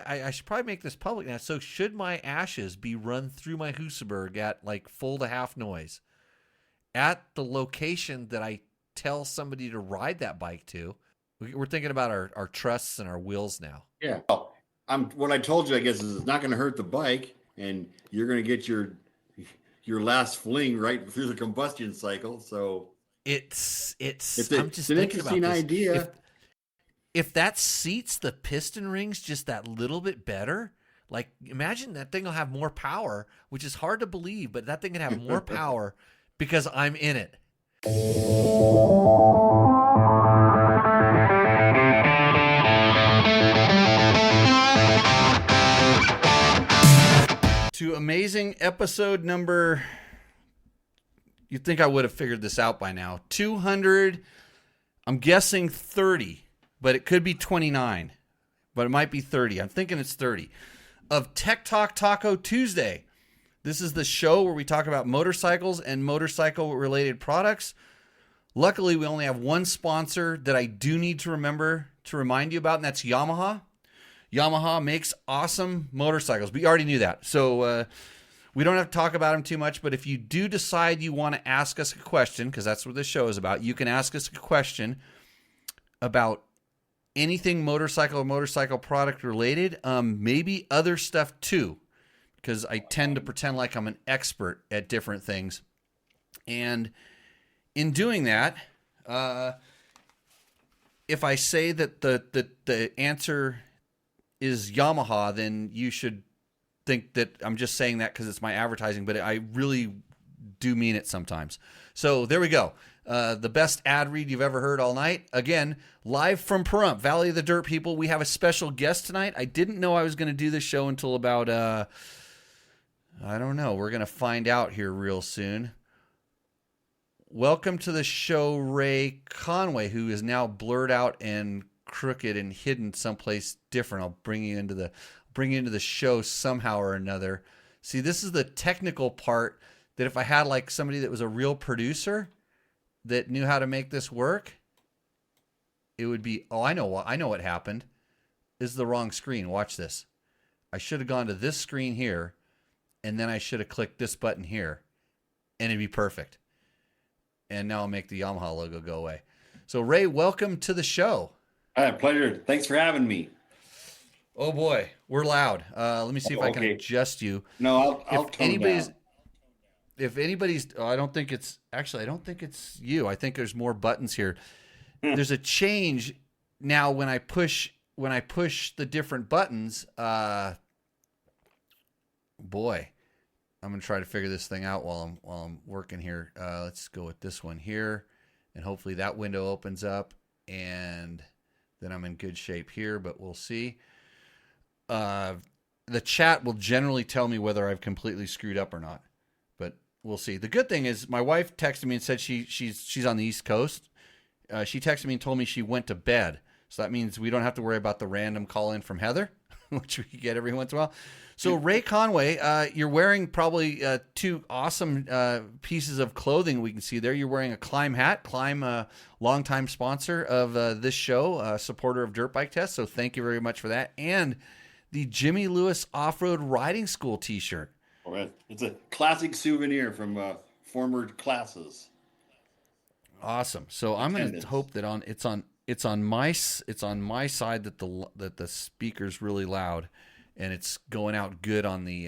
I should probably make this public now. So should my ashes be run through my Husaberg at like full to half noise at the location that I tell somebody to ride that bike to? We're thinking about our trusts and our wheels now. Yeah. Well, what I told you, I guess, is it's not going to hurt the bike, and you're going to get your last fling right through the combustion cycle. So it's I'm just an interesting idea. If that seats the piston rings just that little bit better, like imagine that thing will have more power, which is hard to believe, but that thing can have more power because I'm in it. To amazing episode number, you'd think I would have figured this out by now, 200, I'm guessing 30, but it could be 29, but it might be 30. I'm thinking it's 30, of Tech Talk Taco Tuesday. This is the show where we talk about motorcycles and motorcycle-related products. Luckily, we only have one sponsor that I do need to remember to remind you about, and that's Yamaha. Yamaha makes awesome motorcycles. We already knew that. So we don't have to talk about them too much, but if you do decide you want to ask us a question, because that's what this show is about, you can ask us a question about anything motorcycle or motorcycle product related, maybe other stuff too, because I tend to pretend like I'm an expert at different things. And in doing that, if I say that the answer is Yamaha, then you should think that I'm just saying that because it's my advertising, but I really do mean it sometimes. So there we go. The best ad read you've ever heard all night. Again, live from Pahrump, Valley of the Dirt People. We have a special guest tonight. I didn't know I was going to do this show until about, I don't know. We're going to find out here real soon. Welcome to the show, Ray Conway, who is now blurred out and crooked and hidden someplace different. I'll bring you into the show somehow or another. See, this is the technical part that if I had like somebody that was a real producer that knew how to make this work, it would be, I know what happened. This is the wrong screen. Watch this. I should have gone to this screen here, and then I should have clicked this button here, and it'd be perfect. And now I'll make the Yamaha logo go away. So Ray, welcome to the show. Pleasure. Thanks for having me. Oh boy, we're loud. Let me see if I can adjust you. No, I'll tone down. If anybody's, I don't think it's you. I think there's more buttons here. There's a change now when I push the different buttons. Boy, I'm gonna try to figure this thing out while I'm working here. Let's go with this one here, and hopefully that window opens up, and then I'm in good shape here. But we'll see. The chat will generally tell me whether I've completely screwed up or not, but we'll see. The good thing is my wife texted me and said she's on the East Coast. She texted me and told me she went to bed. So that means we don't have to worry about the random call in from Heather, which we get every once in a while. So Ray Conway, you're wearing probably two awesome pieces of clothing we can see there. You're wearing a Climb hat. Climb, a longtime sponsor of this show, supporter of Dirt Bike Test. So thank you very much for that. And the Jimmy Lewis Off-Road Riding School t-shirt. It's a classic souvenir from former classes. Awesome. So I'm going to hope that it's on my side that the speaker's really loud, and it's going out good on the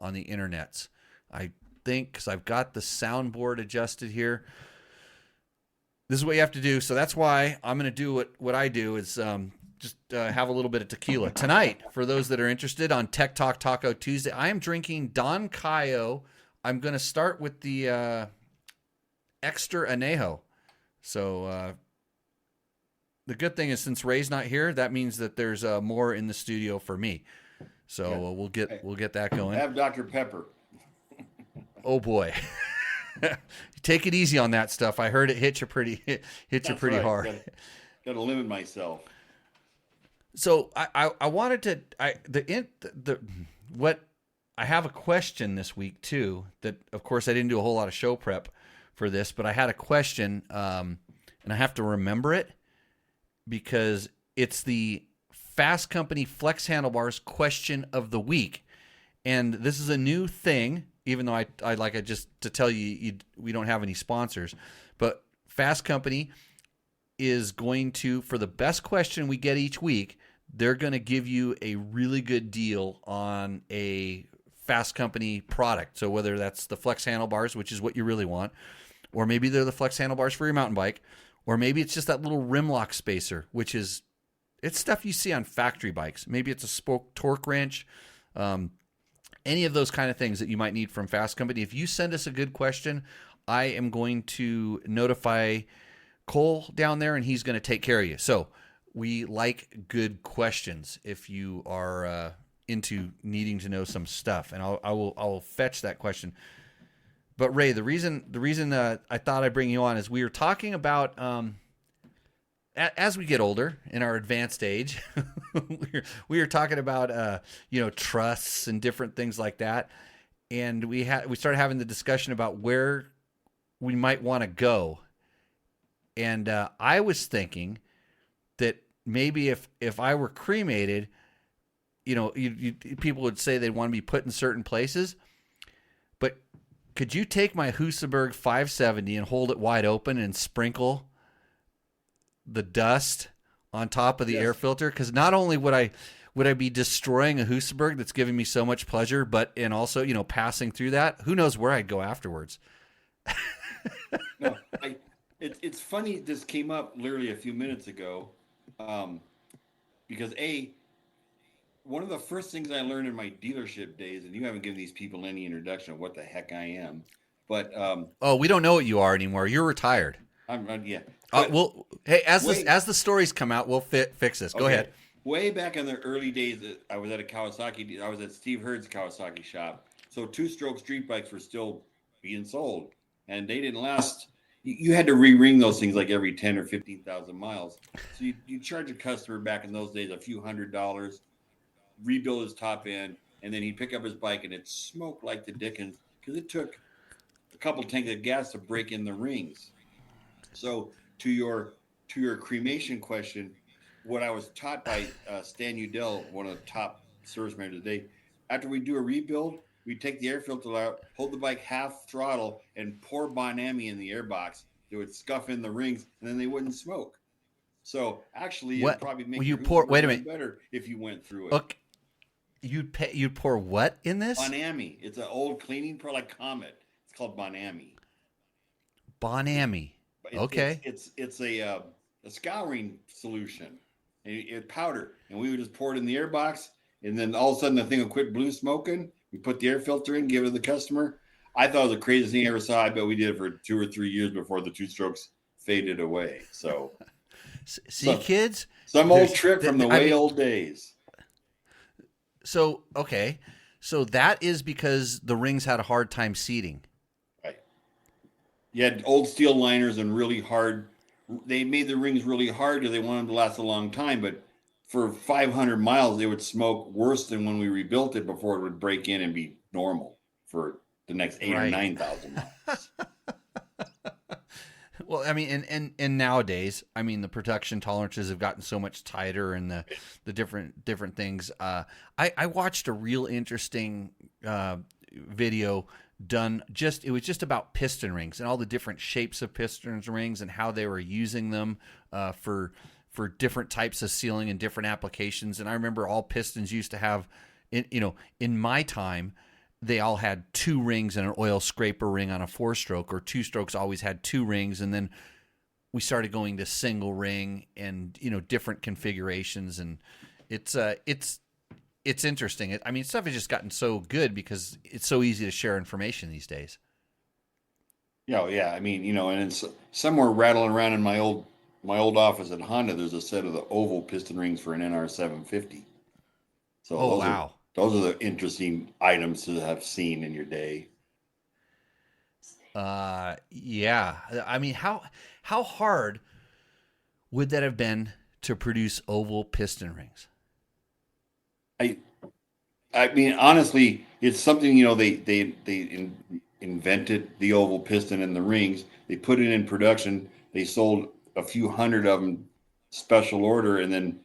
internets. I think because I've got the soundboard adjusted here. This is what you have to do. So that's why I'm going to do what I do is just have a little bit of tequila tonight. For those that are interested on Tech Talk Taco Tuesday, I am drinking Don Cayo. I'm going to start with the Extra Anejo. So the good thing is since Ray's not here, that means that there's more in the studio for me. So yeah. we'll get that going. Have Dr. Pepper. Oh boy. Take it easy on that stuff. I heard it hit you pretty hard. Got to limit myself. So I wanted to what I have a question this week too that of course I didn't do a whole lot of show prep for this, but I had a question and I have to remember it because it's the Fast Company Flex Handlebars question of the week. And this is a new thing, even though I like it just to tell you, we don't have any sponsors. But Fast Company is going to, for the best question we get each week, they're going to give you a really good deal on a Fast Company product. So whether that's the Flex Handlebars, which is what you really want, or maybe they're the Flex Handlebars for your mountain bike, or maybe it's just that little rim lock spacer, which is, it's stuff you see on factory bikes. Maybe it's a spoke torque wrench, any of those kind of things that you might need from Fast Company. If you send us a good question, I am going to notify Cole down there, and he's going to take care of you. So we like good questions if you are into needing to know some stuff, and I will fetch that question. But Ray, the reason I thought I'd bring you on is we were talking about as we get older in our advanced age, we were talking about trusts and different things like that, and we started having the discussion about where we might want to go, and I was thinking that maybe if I were cremated, people would say they'd want to be put in certain places, but could you take my Husaberg 570 and hold it wide open and sprinkle the dust on top of the air filter? Because not only would I be destroying a Husaberg that's giving me so much pleasure, and also passing through that, who knows where I'd go afterwards. No, it's funny this came up literally a few minutes ago, because one of the first things I learned in my dealership days, and you haven't given these people any introduction of what the heck I am, but we don't know what you are anymore. You're retired. Yeah. Hey, as the stories come out, we'll fix this. Go ahead. Way back in the early days, I was at a Kawasaki. I was at Steve Hurd's Kawasaki shop. So two-stroke street bikes were still being sold, and they didn't last. You had to re-ring those things like every 10 or 15,000 miles. So you charge a customer back in those days a few $100s, rebuild his top end, and then he'd pick up his bike and it smoked like the dickens because it took a couple tanks of gas to break in the rings. So to your cremation question, what I was taught by Stan Udell, one of the top service managers today, after we do a rebuild, we take the air filter out, hold the bike half throttle, and pour Bonami in the airbox. It would scuff in the rings, and then they wouldn't smoke. So actually, it'd probably make wait a minute, better if you went through it. Okay. You'd pour what in this? Bonami. It's an old cleaning product, like Comet. It's called Bonami. Okay. It's a scouring solution. It's powder, and we would just pour it in the airbox, and then all of a sudden the thing would quit blue smoking. We put the air filter in, give it to the customer. I thought it was the craziest thing I ever saw. I bet we did it for 2 or 3 years before the two strokes faded away. So, kids, some old trick from the old days. So that is because the rings had a hard time seating. Right. You had old steel liners and really hard. They made the rings really hard because they wanted them to last a long time. But for 500 miles, they would smoke worse than when we rebuilt it before it would break in and be normal for the next 8,000 or 9,000 miles. Well, I mean, and nowadays, I mean, the production tolerances have gotten so much tighter, and the different things. I watched a real interesting video done. It was just about piston rings and all the different shapes of piston rings and how they were using them for different types of sealing and different applications. And I remember all pistons used to have, in my time, they all had 2 rings and an oil scraper ring on a 4-stroke, or 2 strokes always had 2 rings. And then we started going to single ring and, different configurations. And it's interesting. I mean, stuff has just gotten so good because it's so easy to share information these days. Yeah. I mean, and it's somewhere rattling around in my old office at Honda, there's a set of the oval piston rings for an NR 750. So wow. Those are the interesting items to have seen in your day. Yeah. I mean, how hard would that have been to produce oval piston rings? I mean, honestly, it's something, they invented the oval piston and the rings. They put it in production. They sold a few hundred of them special order, and then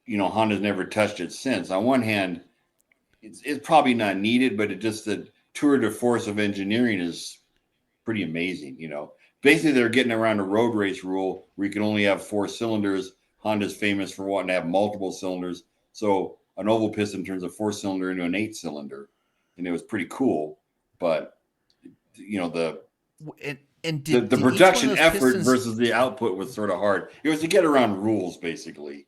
Honda's never touched it since. On one hand, it's probably not needed, but it just the tour de force of engineering is pretty amazing. Basically they're getting around a road race rule where you can only have 4 cylinders. Honda's famous for wanting to have multiple cylinders, so an oval piston turns a 4-cylinder into an 8-cylinder, and it was pretty cool. But the the did each one of production those effort pistons? versus the output was sort of hard. It was to get around rules, basically.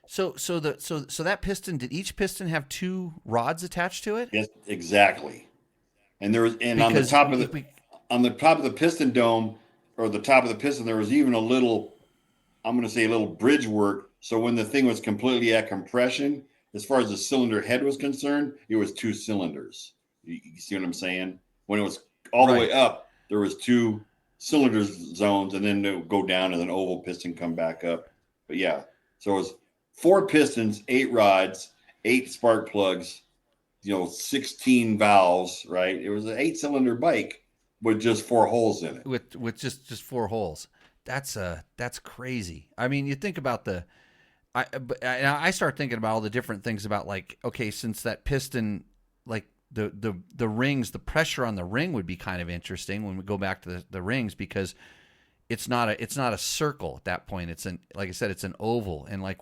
So that piston, did each piston have 2 rods attached to it? Yes, exactly. And there was, and Because on the top of the piston dome, or the top of the piston, there was even a little, I'm going to say, a little bridge work. So when the thing was completely at compression, as far as the cylinder head was concerned, it was 2 cylinders. You see what I'm saying? When it was all the way up, there was 2 cylinder zones, and then it would go down, and then oval piston come back up. But yeah, so it was 4 pistons, 8 rods, 8 spark plugs, 16 valves, right? It was an 8-cylinder bike with just 4 holes in it. With just 4 holes. That's crazy. I mean, you think about I start thinking about all the different things about, like, okay, since that piston, like the rings, the pressure on the ring would be kind of interesting when we go back to the rings, because it's not a circle at that point. It's like I said, it's an oval, and like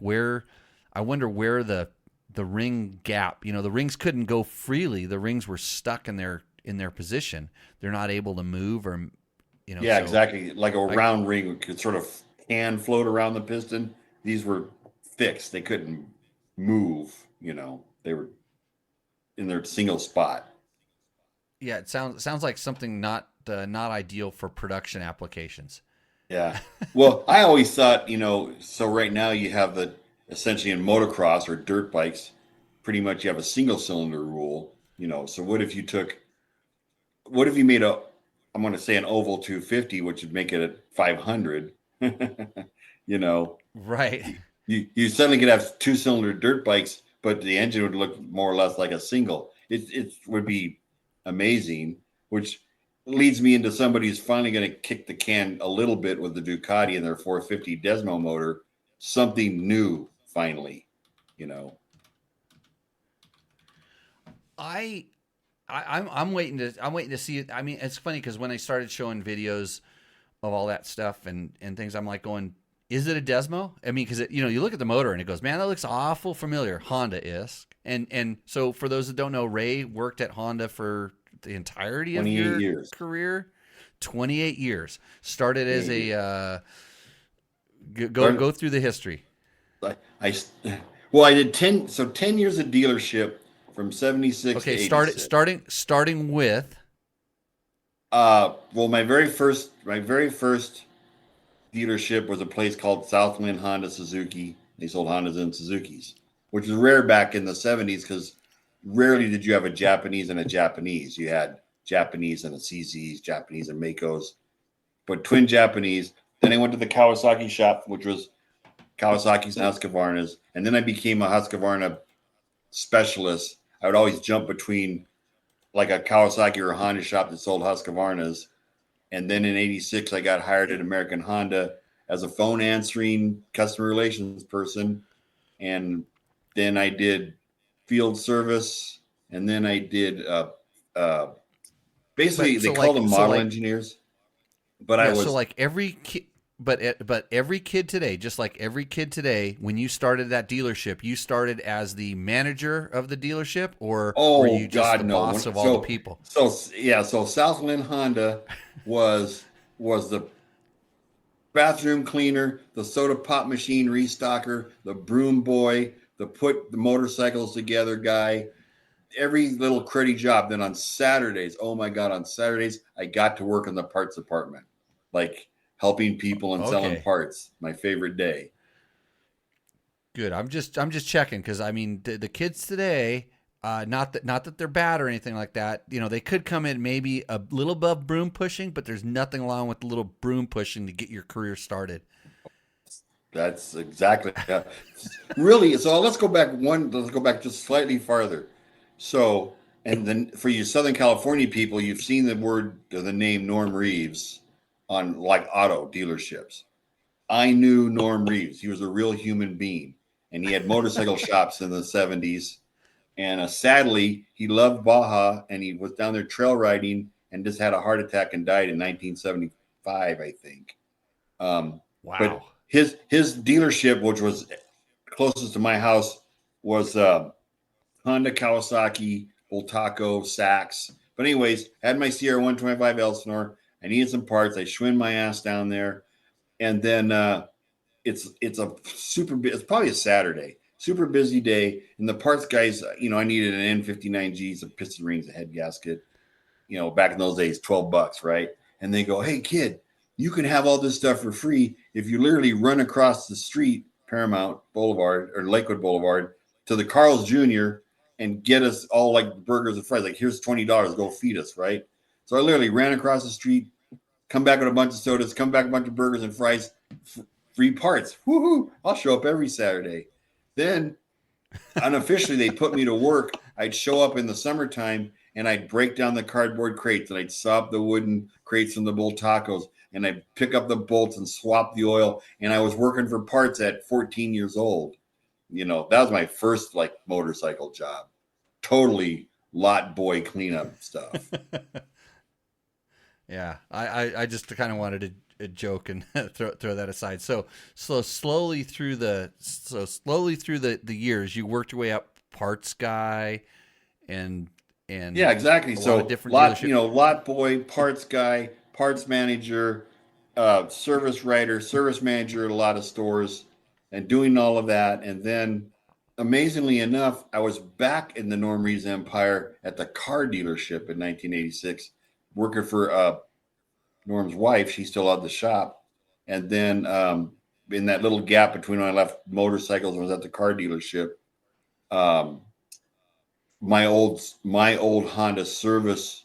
I wonder where the ring gap. The rings couldn't go freely. The rings were stuck in their position. They're not able to move, or Yeah, so, exactly. Like a round ring could sort of can float around the piston. These were fixed. They couldn't move. They were in their single spot. Yeah, it sounds like something not ideal for production applications. Yeah. Well, I always thought, so right now you have essentially in motocross or dirt bikes, pretty much you have a single cylinder rule, so what if you made I'm going to say an oval 250, which would make it a 500, Right. You suddenly could have 2-cylinder dirt bikes, but the engine would look more or less like a single. It would be amazing, which leads me into somebody who's finally going to kick the can a little bit with the Ducati and their 450 Desmo motor. Something new, finally, I'm waiting to see it. I mean, it's funny because when I started showing videos of all that stuff and things, I'm like going, is it a Desmo? I mean, because you look at the motor and it goes, man, that looks awful familiar. Honda-esque. And so for those that don't know, Ray worked at Honda for the entirety of your career. 28 years. Started as a go through the history. I did 10 years of dealership from 76 to 86. Starting with my very first dealership was a place called Southwind Honda Suzuki. They sold Hondas and Suzukis, which was rare back in the 70s because rarely did you have a Japanese and a Japanese. You had Japanese and a CZs, Japanese and Maicos, but twin Japanese. Then I went to the Kawasaki shop, which was Kawasaki's and Husqvarna's, and then I became a Husqvarna specialist. I would always jump between like a Kawasaki or a Honda shop that sold Husqvarna's. And then in 86, I got hired at American Honda as a phone answering customer relations person. And then I did field service. And then I did basically they call them model engineers. But I was so like every kid. But every kid today, just like every kid today, when you started that dealership, you started as the manager of the dealership, or were you just the boss of all the people? So Southland Honda was the bathroom cleaner, the soda pop machine restocker, the broom boy, the put the motorcycles together guy, every little credit job. Then on Saturdays, oh my God, on Saturdays, I got to work in the parts department. Like helping people and selling parts, my favorite day. Good. I'm just checking because I mean the kids today, not that they're bad or anything like that. They could come in maybe a little above broom pushing, but there's nothing wrong with the little broom pushing to get your career started. That's exactly really. So let's go back just slightly farther. So, and then for you Southern California people, you've seen the name Norm Reeves on like auto dealerships. I knew Norm Reeves. He was a real human being. and he had motorcycle shops in the 70s. And sadly, he loved Baja, and he was down there trail riding and just had a heart attack and died in 1975, I think. But Wow. his dealership, which was closest to my house, was Honda, Kawasaki, Bultaco, Sachs. But anyways, had my Sierra 125 Elsinore. I needed some parts. I schwinned my ass down there, and then it's it's probably a Saturday, super busy day, and the parts guys, I needed an N59G, some piston rings, a head gasket. Back in those days, $12, right? And they go, "Hey kid, you can have all this stuff for free if you literally run across the street, Paramount Boulevard or Lakewood Boulevard, to the Carl's Jr. and get us all like burgers and fries. Like, here's $20, go feed us, right?" So I literally ran across the street, come back with a bunch of sodas, come back with a bunch of burgers and fries, free parts. Woohoo! I'll show up every Saturday. Then unofficially, they put me to work. I'd show up in the summertime and I'd break down the cardboard crates and I'd saw up the wooden crates from the bull tacos and I'd pick up the bolts and swap the oil. And I was working for parts at 14 years old. That was my first like motorcycle job. Totally lot boy cleanup stuff. Yeah, I just kind of wanted to joke and throw that aside. So slowly through the years, you worked your way up, parts guy, and yeah, exactly. So lot boy, parts guy, parts manager, service writer, service manager at a lot of stores, and doing all of that. And then, amazingly enough, I was back in the Norm Reed's empire at the car dealership in 1986, working for Norm's wife. She still had the shop. And then in that little gap between when I left motorcycles and was at the car dealership, my old Honda service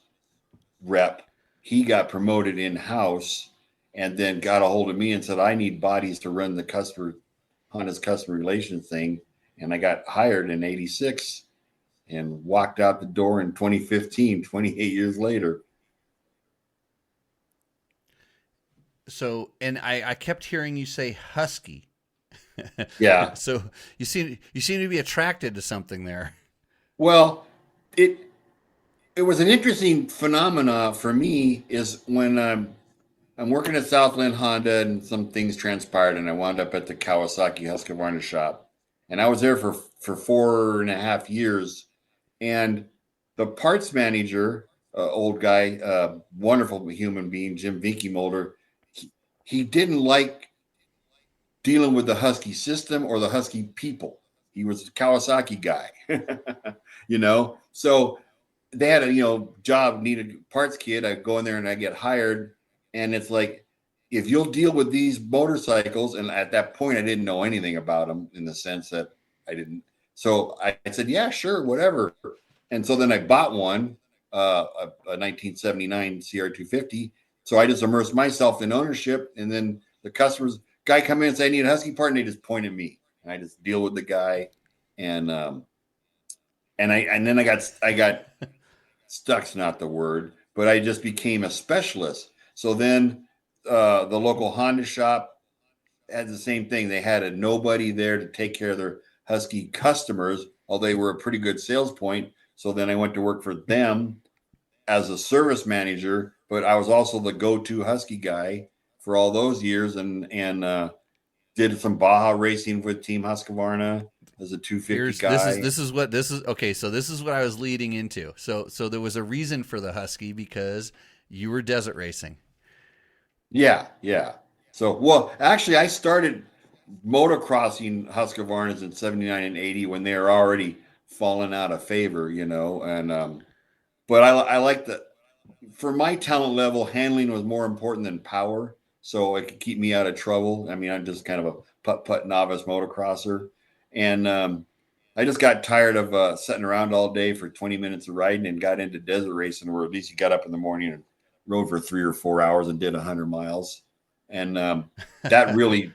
rep, he got promoted in-house and then got a hold of me and said, "I need bodies to run the Honda's customer relations thing." And I got hired in 86 and walked out the door in 2015, 28 years later. So, and I kept hearing you say husky. Yeah. So you seem to be attracted to something there. Well, it was an interesting phenomena for me is when I'm working at Southland Honda and some things transpired and I wound up at the Kawasaki Husqvarna shop. And I was there for 4.5 years. And the parts manager, old guy, wonderful human being, Jim Vinky Molder, he didn't like dealing with the Husky system or the Husky people. He was a Kawasaki guy, So they had a, job, needed parts kid. I go in there and I get hired. And it's like, if you'll deal with these motorcycles, and at that point, I didn't know anything about them in the sense that I didn't. So I said, yeah, sure, whatever. And so then I bought one, a 1979 CR250. So I just immersed myself in ownership. And then the guy come in and say, "I need a Husky part," and they just point at me. And I just deal with the guy. And then I got stuck's not the word, but I just became a specialist. So then the local Honda shop had the same thing. They had nobody there to take care of their Husky customers, although they were a pretty good sales point. So then I went to work for them as a service manager, but I was also the go-to Husky guy for all those years and did some Baja racing with Team Husqvarna as a 250 guy. This is okay. So this is what I was leading into. So there was a reason for the Husky because you were desert racing. Yeah. So, well, actually, I started motocrossing Husqvarnas in 79 and 80 when they were already falling out of favor, and but I like for my talent level, handling was more important than power, so it could keep me out of trouble. I mean, I'm just kind of a putt novice motocrosser, and I just got tired of sitting around all day for 20 minutes of riding and got into desert racing, where at least you got up in the morning and rode for 3 or 4 hours and did 100 miles, and that really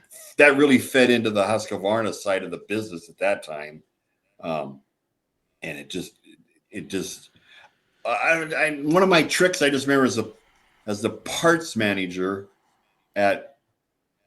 fed into the Husqvarna side of the business at that time, and it just. One of my tricks I just remember as the parts manager at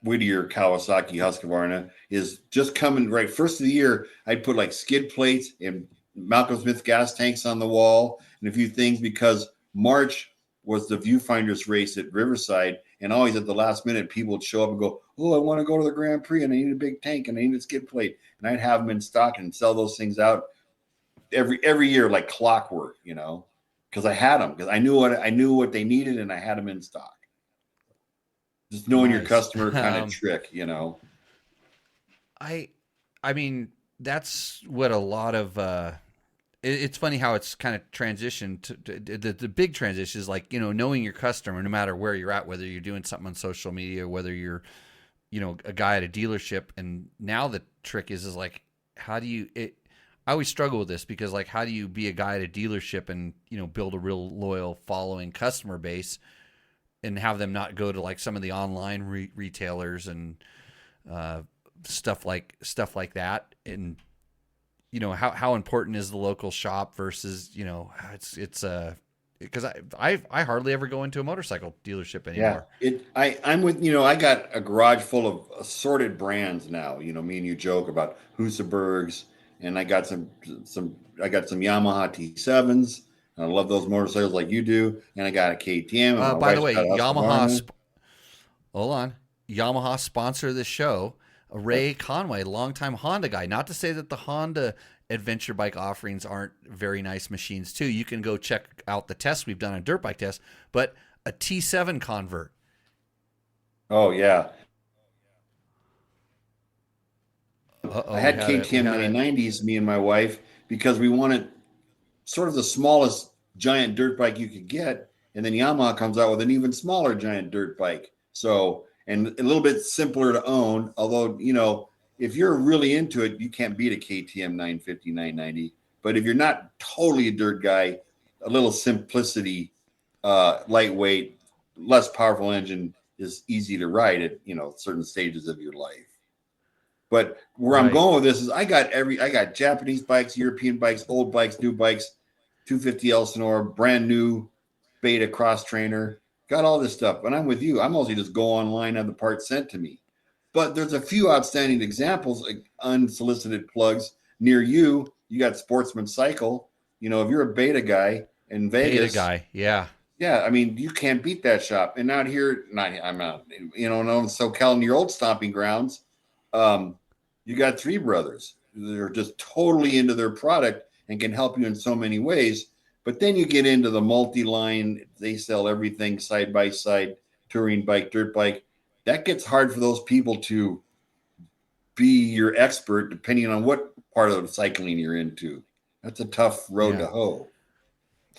Whittier Kawasaki Husqvarna is just coming right first of the year. I'd put like skid plates and Malcolm Smith gas tanks on the wall and a few things because March was the viewfinders race at Riverside, and always at the last minute people would show up and go, "Oh, I want to go to the Grand Prix and I need a big tank and I need a skid plate," and I'd have them in stock and sell those things out every year like clockwork, because I had them because I knew what they needed and I had them in stock. Just knowing your customer kind of trick, I mean, that's what a lot of it's funny how it's kind of transitioned to the big transition is like, knowing your customer no matter where you're at, whether you're doing something on social media, whether you're, a guy at a dealership. And now the trick is like, how do you, I always struggle with this because like, how do you be a guy at a dealership and, build a real loyal following customer base and have them not go to like some of the online retailers and stuff like that. And, how important is the local shop versus, it's because I hardly ever go into a motorcycle dealership anymore. Yeah, I'm with, I got a garage full of assorted brands now. Me and you joke about Husabergs, and I got some Yamaha T7s. I love those motorcycles like you do, and I got a KTM. And by the way, Yamaha. Hold on, Yamaha sponsor this show. Ray Conway, longtime Honda guy. Not to say that the Honda adventure bike offerings aren't very nice machines too. You can go check out the tests we've done on dirt bike tests, but a T7 convert. Oh yeah. I had KTM 990s, me and my wife, because we wanted sort of the smallest giant dirt bike you could get. And then Yamaha comes out with an even smaller giant dirt bike. So, and a little bit simpler to own, although, if you're really into it, you can't beat a KTM 950, 990. But if you're not totally a dirt guy, a little simplicity, lightweight, less powerful engine is easy to ride at, certain stages of your life. But where I'm going with this is I got Japanese bikes, European bikes, old bikes, new bikes, 250 Elsinore, brand new Beta cross trainer. Got all this stuff, but I'm with you. I mostly just go online, have the parts sent to me. But there's a few outstanding examples, like unsolicited plugs near you. You got Sportsman Cycle. If you're a Beta guy in Vegas, yeah. I mean, you can't beat that shop. And out here, I'm not, in SoCal, in your old stomping grounds, you got Three Brothers. They're just totally into their product and can help you in so many ways. But then you get into the multi-line. They sell everything side by side, touring bike, dirt bike. That gets hard for those people to be your expert, depending on what part of the cycling you're into. That's a tough road to hoe.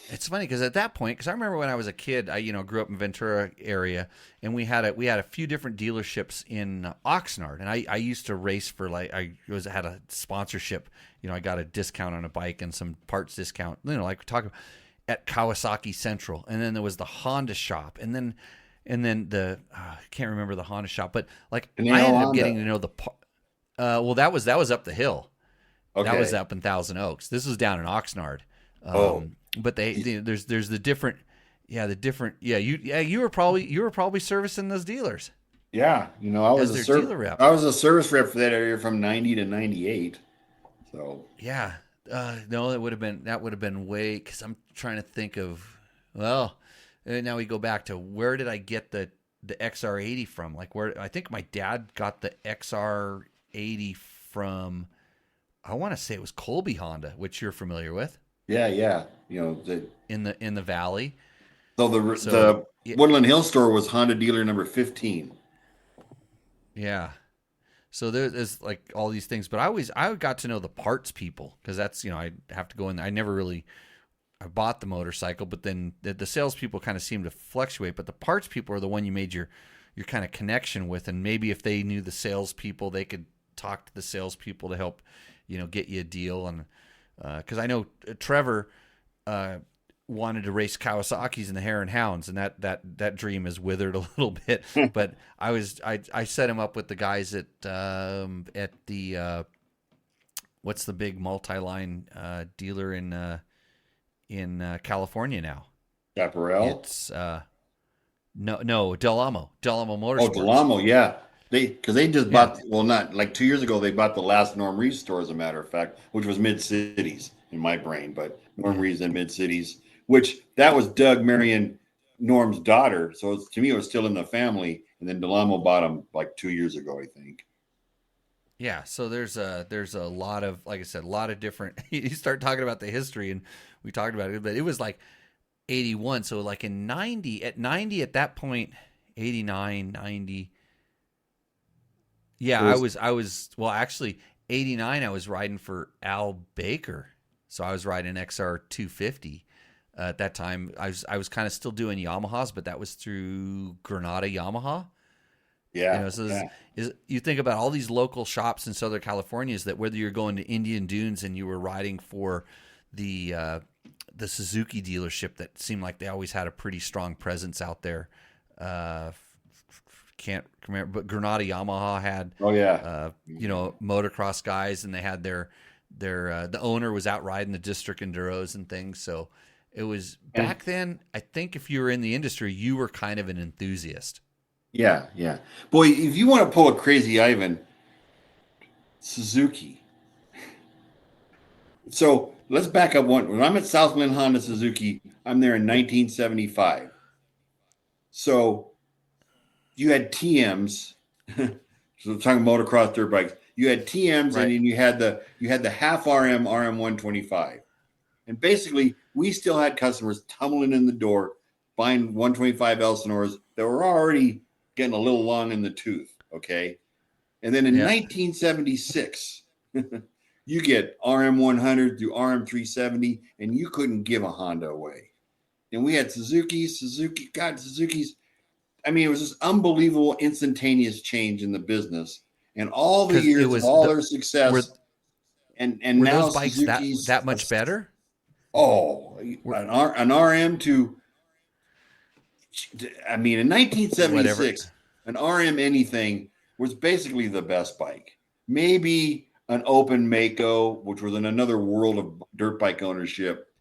It's funny because at that point, because I remember when I was a kid, I grew up in Ventura area, and we had a few different dealerships in Oxnard, and I used to race for had a sponsorship. I got a discount on a bike and some parts discount. Like we talk about at Kawasaki Central, and then there was the Honda shop, and then the I can't remember the Honda shop, but like I ended up getting to know the. Well, that was up the hill. Okay. That was up in Thousand Oaks. This was down in Oxnard. But there's the different, you were probably servicing those dealers. Yeah, I was a dealer rep. I was a service rep for that area from 90 to 98. So yeah, no, that would have been way, because I'm trying to think of, well, now we go back to where did I get the XR80 from? Like where I think my dad got the XR80 from. I want to say it was Colby Honda, which you're familiar with. Yeah. In the valley. So the Woodland Hill store was Honda dealer number 15. Yeah. So there's like all these things, but I got to know the parts people, because that's, I have to go in there. I bought the motorcycle, but then the salespeople kind of seem to fluctuate, but the parts people are the one you made your kind of connection with. And maybe if they knew the salespeople, they could talk to the salespeople to help, get you a deal. And, because I know Trevor wanted to race Kawasaki's in the Hare and Hounds, and that dream has withered a little bit. But I set him up with the guys at the what's the big multi-line dealer in California now? Chaparral? It's no Del Amo Motorsports. Oh, Del Amo, yeah. Because they just Yeah. bought, well, not like 2 years ago, they bought the last Norm Reed's store, as a matter of fact, which was Mid Cities in my brain, but Norm Yeah. Reed's in Mid Cities, which that was Doug marrying Norm's daughter. So to me, it was still in the family. And then Delamo bought them like 2 years ago, I think. Yeah, so there's a lot of, like I said, a lot of different. You start talking about the history, and we talked about it, but it was like 81. So like in 90 at that point, 89, 90. Yeah, It was, I was well actually 89. I was riding for Al Baker, so I was riding XR 250. At that time, I was kind of still doing Yamahas, but that was through Granada Yamaha. yeah, So yeah. you think about all these local shops in Southern California, is that whether you're going to Indian Dunes and you were riding for the Suzuki dealership that seemed like they always had a pretty strong presence out there. Uh, can't remember, but Granada Yamaha had, Oh, yeah. Motocross guys, and they had their the owner was out riding the district enduros and things. So it was And back then. I think if you were in the industry, you were kind of an enthusiast. yeah, yeah. Boy, if you want to pull a crazy Ivan, Suzuki. So let's back up one. When I'm at Southland Honda Suzuki, I'm there in 1975. So you had TMs. So we're talking motocross dirt bikes. You had TMs, and Right. then you had the half RM RM 125. And basically, we still had customers tumbling in the door buying 125 Elsinores that were already getting a little long in the tooth. Okay. And then in Yeah. 1976, you get RM 100 through RM 370, and you couldn't give a Honda away. And we had Suzuki's. I mean, it was this unbelievable instantaneous change in the business, and all the Because it years of was all their were success, and were now those bikes Suzuki's that much better? oh, Were, an RM to, I mean, in whatever. 1976, an RM anything was basically the best bike. Maybe an open Mako, which was in another world of dirt bike ownership,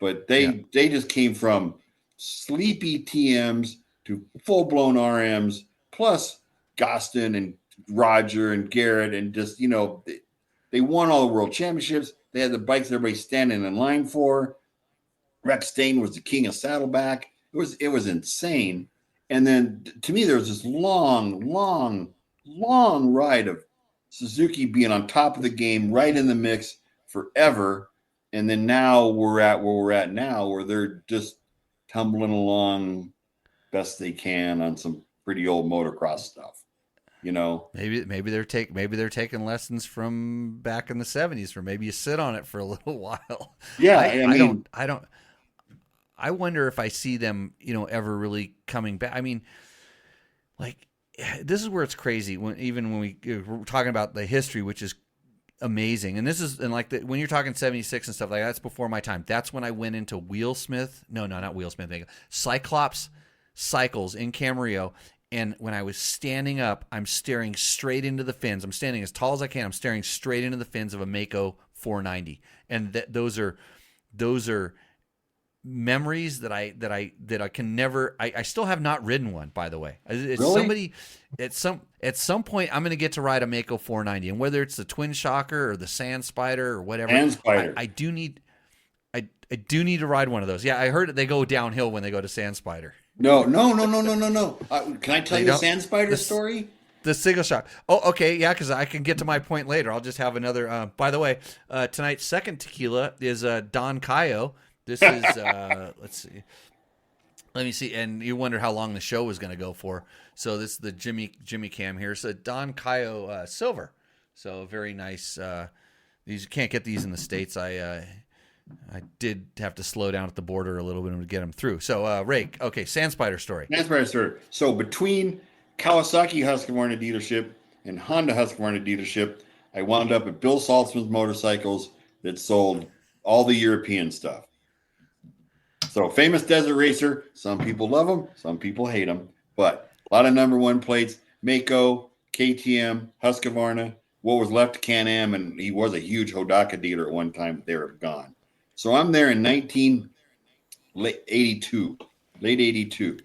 but Yeah. they just came from sleepy TMs to full blown RMs, plus Gostin and Roger and Garrett, and just they won all the world championships. They had the bikes everybody's standing in line for. Rex Stain was the king of saddleback. It was insane. And then to me, there was this long, long, long ride of Suzuki being on top of the game, right in the mix forever. And then now we're at where we're at now, where they're just tumbling along best they can on some pretty old motocross stuff. You know? Maybe they're taking lessons from back in the 70s, or maybe you sit on it for a little while. Yeah, I I I mean, don't I don't I wonder if I see them, ever really coming back. I mean, like, this is where it's crazy when we're talking about the history, which is amazing. And this is, and like when you're talking 76 and stuff like that, that's before my time. That's when I went into Wheelsmith. No, not Wheelsmith. Cyclops Cycles in Camarillo. And when I was standing up, I'm staring straight into the fins. I'm standing as tall as I can. I'm staring straight into the fins of a Mako 490. And those are memories that I can never. I still have not ridden one, by the way. It's really? somebody at some point I'm going to get to ride a Mako 490, and whether it's the Twin Shocker or the Sand Spider or whatever, And Spider. I do need to ride one of those. Yeah, I heard they go downhill when they go to Sand Spider. No, no, no, no, no, no, no. Can I tell They you a don't. Sand Spider The, story? the single shot. Oh, okay, yeah, because I can get to my point later. I'll just have another. By the way, tonight's second tequila is Don Cayo. This is let's see. Let me see. And you wonder how long the show was going to go for. So this is the Jimmy Cam here. So Don Cayo Silver. So very nice. These, you can't get these in the States. I did have to slow down at the border a little bit to get them through. So Rake. Okay, Sand Spider story. Sand Spider story. So between Kawasaki Husqvarna dealership and Honda Husqvarna dealership, I wound up at Bill Saltzman's Motorcycles that sold all the European stuff. So famous desert racer. Some people love them, some people hate them, but a lot of number one plates. Mako, KTM, Husqvarna. What was left Can-Am, and he was a huge Hodaka dealer at one time, but they were gone. So I'm there in late 82.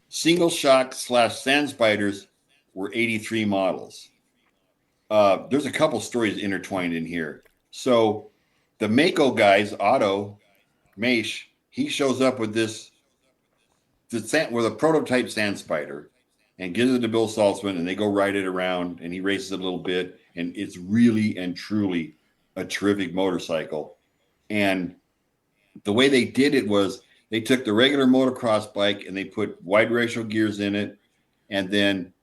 Single shock / Sand Spiders were 83 models. There's a couple stories intertwined in here. So the Mako guys, Otto Maish, he shows up with with a prototype Sand Spider and gives it to Bill Saltzman, and they go ride it around, and he races it a little bit, and it's really and truly a terrific motorcycle. And the way they did it was they took the regular motocross bike and they put wide ratio gears in it, and then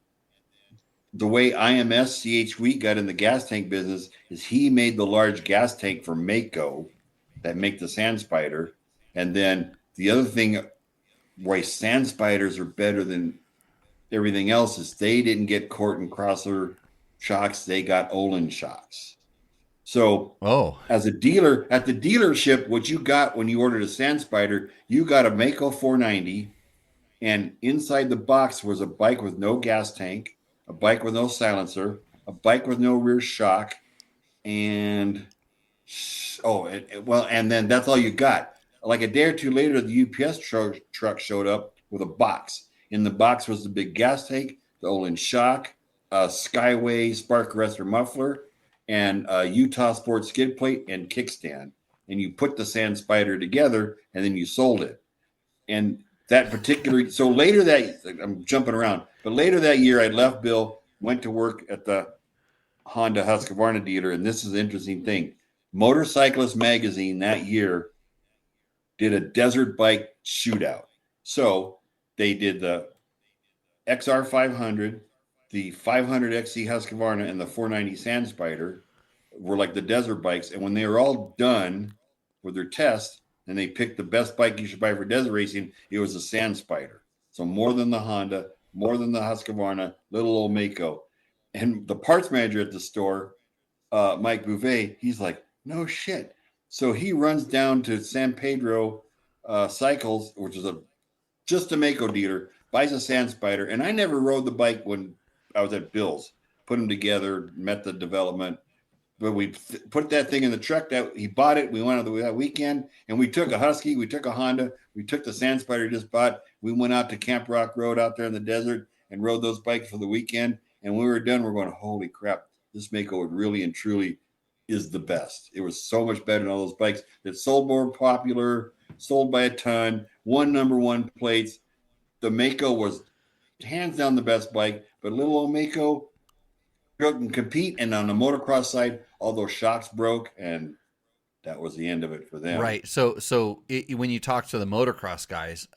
the way IMS CH Wheat got in the gas tank business is he made the large gas tank for Mako that make the Sand Spider. And then the other thing why Sand Spiders are better than everything else is they didn't get Corton Crosser shocks, they got Olin shocks. So as a dealer at the dealership, what you got when you ordered a Sand Spider, you got a Mako 490, and inside the box was a bike with no gas tank, a bike with no silencer, a bike with no rear shock, and and then that's all you got. Like a day or two later, the UPS truck showed up with a box. In the box was the big gas tank, the Olin shock, a Skyway spark arrestor muffler, and a Utah Sports skid plate and kickstand. And you put the Sand Spider together, and then you sold it. And that particular, so later that, I'm jumping around, but later that year, I left Bill, went to work at the Honda Husqvarna dealer, and this is an interesting thing. Motorcyclist magazine that year did a desert bike shootout. So they did the XR 500, the 500 XC Husqvarna, and the 490 Sand Spider were like the desert bikes. And when they were all done with their tests, and they picked the best bike you should buy for desert racing, it was a Sand Spider. So more than the Honda, more than the Husqvarna, little old Mako. And the parts manager at the store, Mike Bouvet, he's like, no shit. So he runs down to San Pedro Cycles, which is just a Mako dealer, buys a Sand Spider. And I never rode the bike when I was at Bill's. Put them together, met the development. But we put that thing in the truck that he bought it. We went on that weekend, and we took a Husky, we took a Honda, we took the Sand Spider he just bought. We went out to Camp Rock Road out there in the desert and rode those bikes for the weekend. And when we were done, we're going, holy crap, this Mako really and truly is the best. It was so much better than all those bikes that sold more popular, sold by a ton, won #1 plates. The Mako was hands down the best bike, but little old Mako couldn't compete. And on the motocross side, all those shocks broke, and that was the end of it for them. Right. So when you talk to the motocross guys,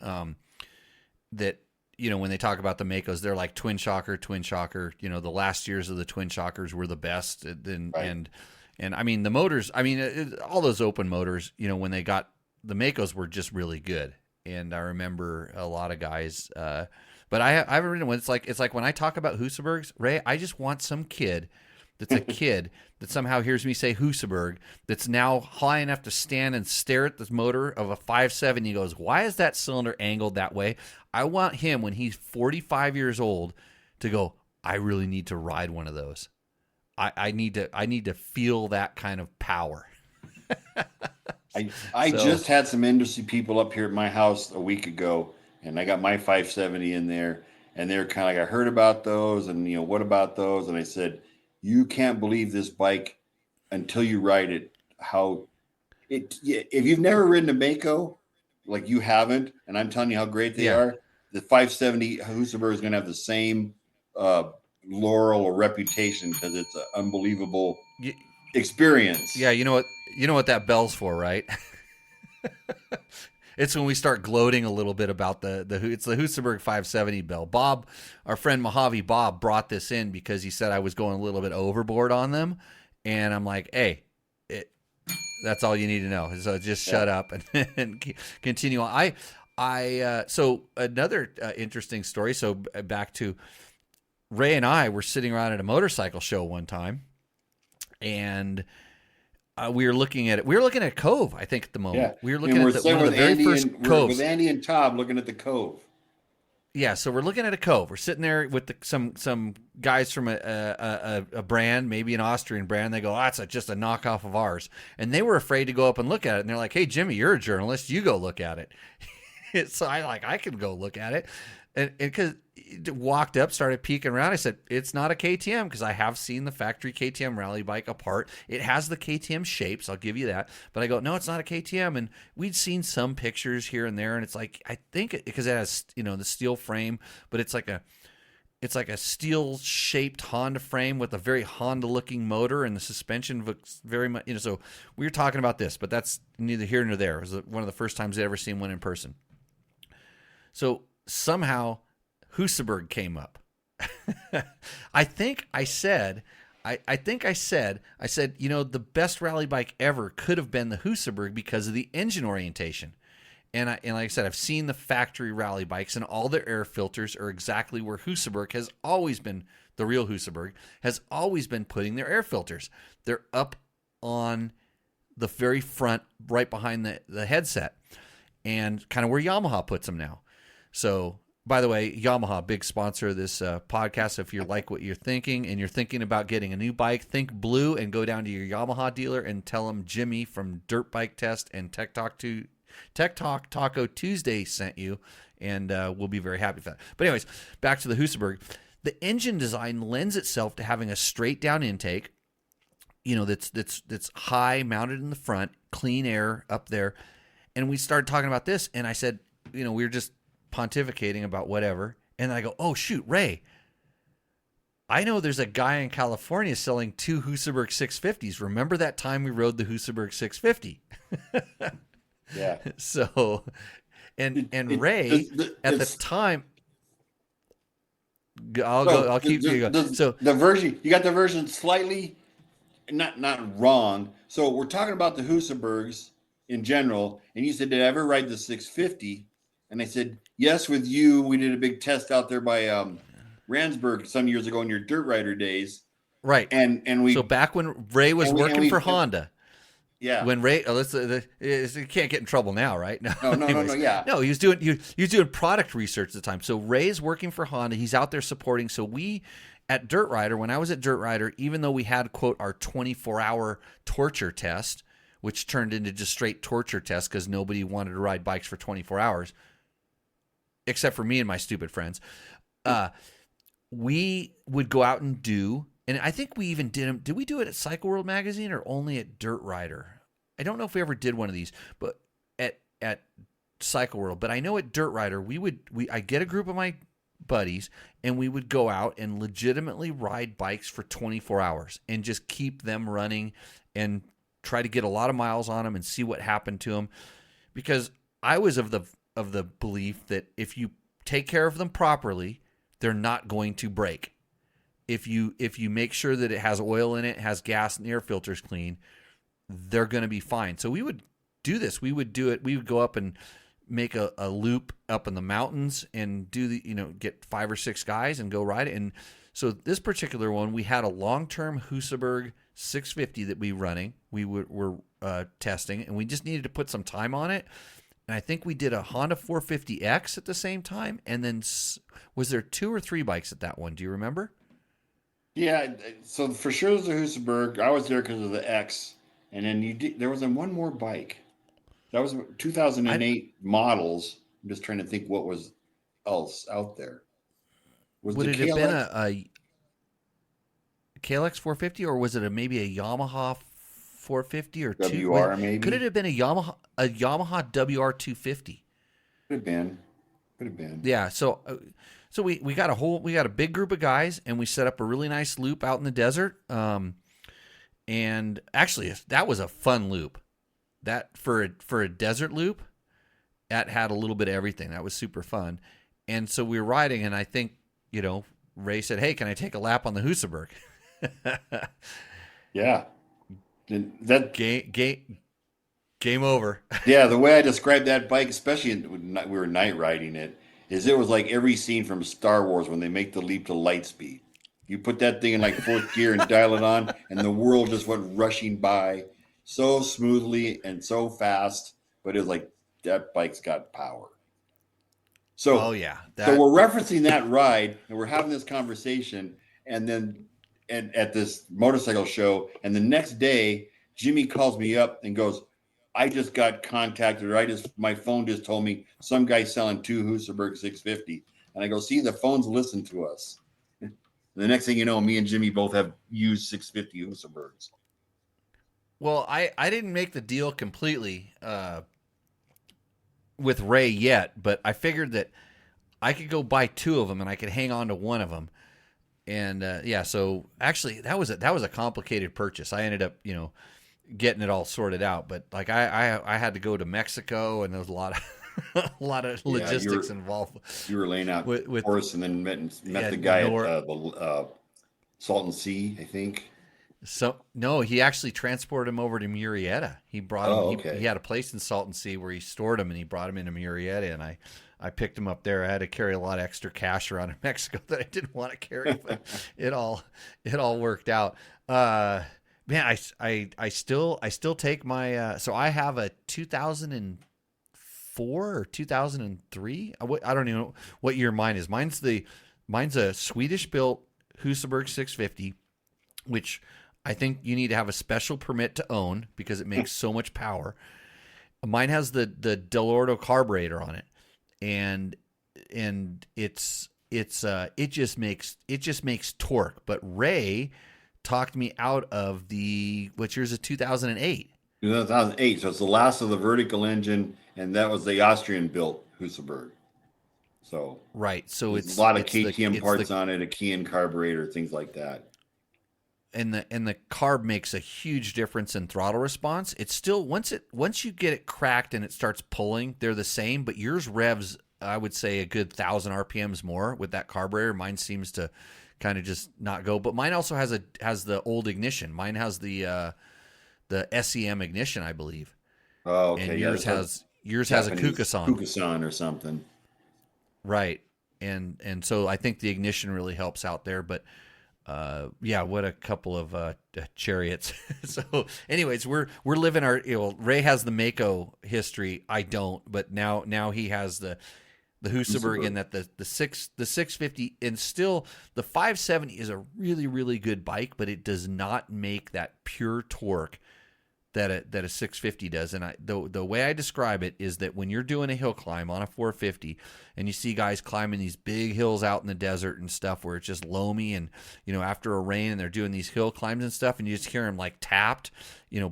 that, you know, when they talk about the Makos, they're like twin shocker. You know, the last years of the twin shockers were the best. And I mean, the motors, I mean, all those open motors, you know, when they got the Makos were just really good. And I remember a lot of guys, but I haven't ridden one. It's like when I talk about Husabergs, Ray, I just want some kid that's a kid that somehow hears me say Husaberg that's now high enough to stand and stare at this motor of a 5.7. He goes, why is that cylinder angled that way? I want him when he's 45 years old to go, I really need to ride one of those. I need to feel that kind of power. I just had some industry people up here at my house a week ago, and I got my 570 in there, and they're kind of like, I heard about those, and you know, what about those? And I said, you can't believe this bike until you ride it. If you've never ridden a Mako, like you haven't, and I'm telling you how great they are, the 570 Husaberg is going to have the same laurel or reputation because it's an unbelievable experience. Yeah, you know what that bell's for, right? It's when we start gloating a little bit about it's the Husaberg 570 bell. Bob, our friend Mojave Bob, brought this in because he said I was going a little bit overboard on them, and I'm like, hey, that's all you need to know. So just shut up and continue on. So another interesting story. So back to Ray and I were sitting around at a motorcycle show one time, and we were looking at a Cove, I think, at the moment. Yeah. We were looking at one of the very first Coves. With Andy and Todd looking at the Cove. Yeah, so we're looking at a Cove. We're sitting there with some guys from a brand, maybe an Austrian brand. They go, that's just a knockoff of ours. And they were afraid to go up and look at it. And they're like, hey, Jimmy, you're a journalist. You go look at it. So I can go look at it. And because walked up, started peeking around. I said, it's not a KTM, because I have seen the factory KTM rally bike apart. It has the KTM shapes, I'll give you that. But I go, no, it's not a KTM. And we'd seen some pictures here and there, and it's like, I think because it has, the steel frame, but it's like a steel shaped Honda frame with a very Honda looking motor, and the suspension looks very much, so we were talking about this, but that's neither here nor there. It was one of the first times I'd ever seen one in person. So somehow Husaberg came up. I think I said, the best rally bike ever could have been the Husaberg because of the engine orientation. And like I said, I've seen the factory rally bikes, and all their air filters are exactly where Husaberg has always been. The real Husaberg has always been putting their air filters. They're up on the very front, right behind the headset, and kind of where Yamaha puts them now. So, by the way, Yamaha, big sponsor of this podcast. If you like what you're thinking and you're thinking about getting a new bike, think blue and go down to your Yamaha dealer and tell them Jimmy from Dirt Bike Test and Tech Talk Taco Tuesday sent you, and we'll be very happy for that. But anyways, back to the Husaberg. The engine design lends itself to having a straight down intake, that's high, mounted in the front, clean air up there. And we started talking about this, and I said, we were just pontificating about whatever, and I go, oh shoot, Ray, I know there's a guy in California selling 2 Husaberg 650s. Remember that time we rode the Husaberg 650? Yeah. So, and Ray at the time, I'll keep you going. So the version, you got the version slightly not wrong. So we're talking about the Husabergs in general, and you said, did I ever ride the 650? And I said, yes, with you. We did a big test out there by Ransburg some years ago in your dirt rider days. Right. And we, so back when Ray was working for Honda. Yeah. When Ray, you can't get in trouble now, right? No. Yeah. No, he was doing product research at the time. So Ray's working for Honda. He's out there supporting. So we at Dirt Rider, when I was at Dirt Rider, even though we had, quote, our 24-hour torture test, which turned into just straight torture test because nobody wanted to ride bikes for 24 hours, except for me and my stupid friends, we would go out and do. And I think we even did them. Did we do it at Cycle World Magazine or only at Dirt Rider? I don't know if we ever did one of these, but at Cycle World. But I know at Dirt Rider, I get a group of my buddies, and we would go out and legitimately ride bikes for 24 hours and just keep them running and try to get a lot of miles on them and see what happened to them. Because I was of the belief that if you take care of them properly, they're not going to break. If you make sure that it has oil in it, has gas, and the air filter's clean, they're going to be fine. So we would do this. We would do it. We would go up and make a loop up in the mountains and do get 5 or 6 guys and go ride it. And so this particular one, we had a long-term Husaberg 650 that we were testing, and we just needed to put some time on it. And I think we did a Honda 450X at the same time. And then was there 2 or 3 bikes at that one? Do you remember? Yeah, so for sure there's a Husaberg. I was there because of the X, and then there was one more bike. That was 2008 models. I'm just trying to think what was else out there. Would it have been a KLX 450, or was it maybe a Yamaha 450 or WR maybe? Could it have been a Yamaha WR 250? Could have been. Yeah. So we got a big group of guys, and we set up a really nice loop out in the desert. And actually, that was a fun loop. That for a desert loop, that had a little bit of everything. That was super fun. And so we were riding, and I think Ray said, "Hey, can I take a lap on the Husaberg?" Yeah. That game over. Yeah, the way I described that bike, especially when we were night riding it, is it was like every scene from Star Wars when they make the leap to light speed. You put that thing in like 4th gear and dial it on, and the world just went rushing by so smoothly and so fast. But it was like, that bike's got power. So, oh yeah. So we're referencing that ride, and we're having this conversation, and then at this motorcycle show, and the next day, Jimmy calls me up and goes, I just got contacted, or my phone just told me some guy selling 2 Husaberg 650. And I go, see, the phones listen to us. And the next thing you know, me and Jimmy both have used 650 Husabergs. Well, I didn't make the deal completely with Ray yet, but I figured that I could go buy two of them and I could hang on to one of them. And yeah, so actually that was a complicated purchase. I ended up, getting it all sorted out, but like I had to go to Mexico, and there was a lot of a lot of logistics involved. You were laying out with course, and then met the guy at the Salton Sea, I think. So no, he actually transported him over to Murrieta. He brought him. He had a place in Salton Sea where he stored him, and he brought him into Murrieta, and I picked him up there. I had to carry a lot of extra cash around in Mexico that I didn't want to carry, but it all worked out. Man, I still take my so I have a 2004 or 2003. I don't even know what year mine is. Mine's a Swedish built Husaberg 650, which I think you need to have a special permit to own because it makes so much power. Mine has the Delorto carburetor on it, and it just makes torque. But Ray talked me out of which year's a 2008. 2008. So it's the last of the vertical engine, and that was the Austrian built Husaberg. So right. So it's a lot of KTM parts on it, a Kian carburetor, things like that. And the carb makes a huge difference in throttle response. It's still once you get it cracked and it starts pulling, they're the same, but yours revs, I would say, a good 1,000 RPMs more with that carburetor. Mine seems to kind of just not go, but mine also has the old ignition. Mine has the SEM ignition, I believe. Oh, okay. And yours has a Kukasan or something. Right. And so I think the ignition really helps out there, but yeah, what a couple of chariots. So anyways, we're living our, Ray has the Maicos history. I don't, but now he has the Husaberg, and that the 650, and still the 570 is a really, really good bike, but it does not make that pure torque that a 650 does. And the way I describe it is that when you're doing a hill climb on a 450 and you see guys climbing these big hills out in the desert and stuff where it's just loamy, and after a rain, and they're doing these hill climbs and stuff, and you just hear them like tapped,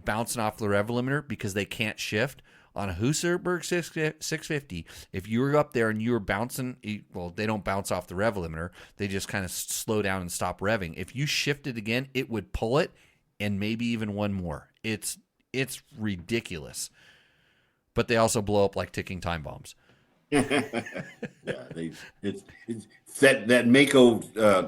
bouncing off the rev limiter because they can't shift. On a Husaberg 650, if you were up there and you were bouncing, well, they don't bounce off the rev limiter. They just kind of slow down and stop revving. If you shifted again, it would pull it, and maybe even one more. It's ridiculous. But they also blow up like ticking time bombs. Yeah, it's that Mako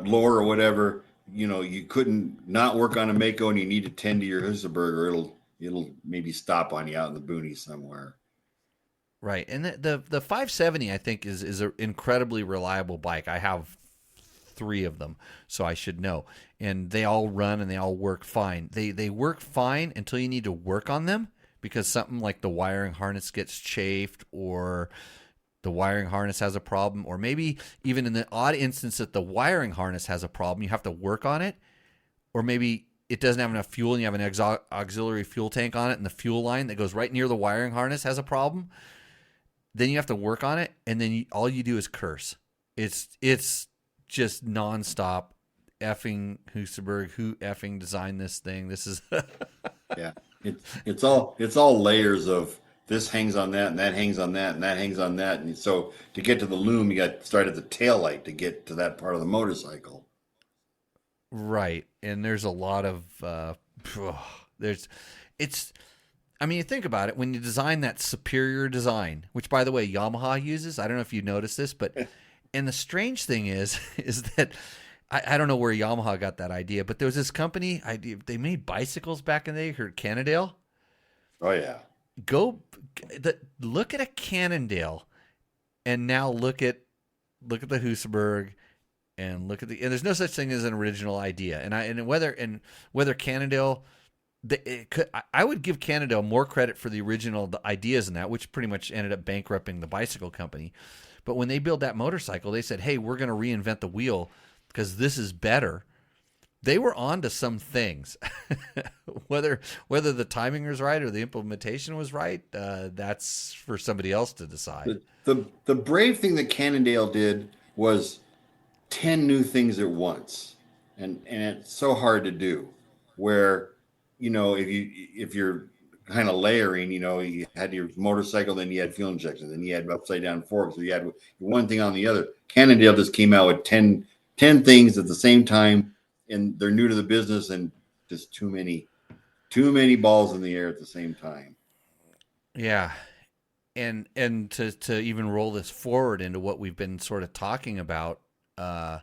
lore or whatever. You couldn't not work on a Mako, and you need to tend to your Husaberg, or it'll maybe stop on you out in the boonies somewhere. Right. And the 570, I think, is an incredibly reliable bike. I have 3 of them, so I should know. And they all run and they all work fine. They work fine until you need to work on them, because something like the wiring harness gets chafed, or the wiring harness has a problem, or maybe even in the odd instance that the wiring harness has a problem, you have to work on it, or maybe it doesn't have enough fuel and you have an auxiliary fuel tank on it, and the fuel line that goes right near the wiring harness has a problem. Then you have to work on it, and then all you do is curse. It's just nonstop effing Husaberg. Who effing designed this thing? This is yeah. It's all layers of this hangs on that, and that hangs on that, and that hangs on that, and so to get to the loom, you got to start at the tail light to get to that part of the motorcycle. Right. And there's a lot of I mean, you think about it, when you design that superior design, which, by the way, Yamaha uses. I don't know if you noticed this, but and the strange thing is that I don't know where Yamaha got that idea, but there was this company, they made bicycles back in the day, heard Cannondale. Oh yeah. Look at a Cannondale, and now look at the Husaberg. And and there's no such thing as an original idea. And whether Cannondale, I would give Cannondale more credit for the original ideas in that, which pretty much ended up bankrupting the bicycle company. But when they built that motorcycle, they said, "Hey, we're going to reinvent the wheel because this is better." They were on to some things. Whether the timing was right or the implementation was right, that's for somebody else to decide. The brave thing that Cannondale did was 10 new things at once. And it's so hard to do where, if you're kind of layering, you had your motorcycle, then you had fuel injection, then you had upside down forks, so you had one thing on the other. Cannondale just came out with 10 things at the same time, and they're new to the business, and just too many balls in the air at the same time. Yeah. And to even roll this forward into what we've been sort of talking about, uh,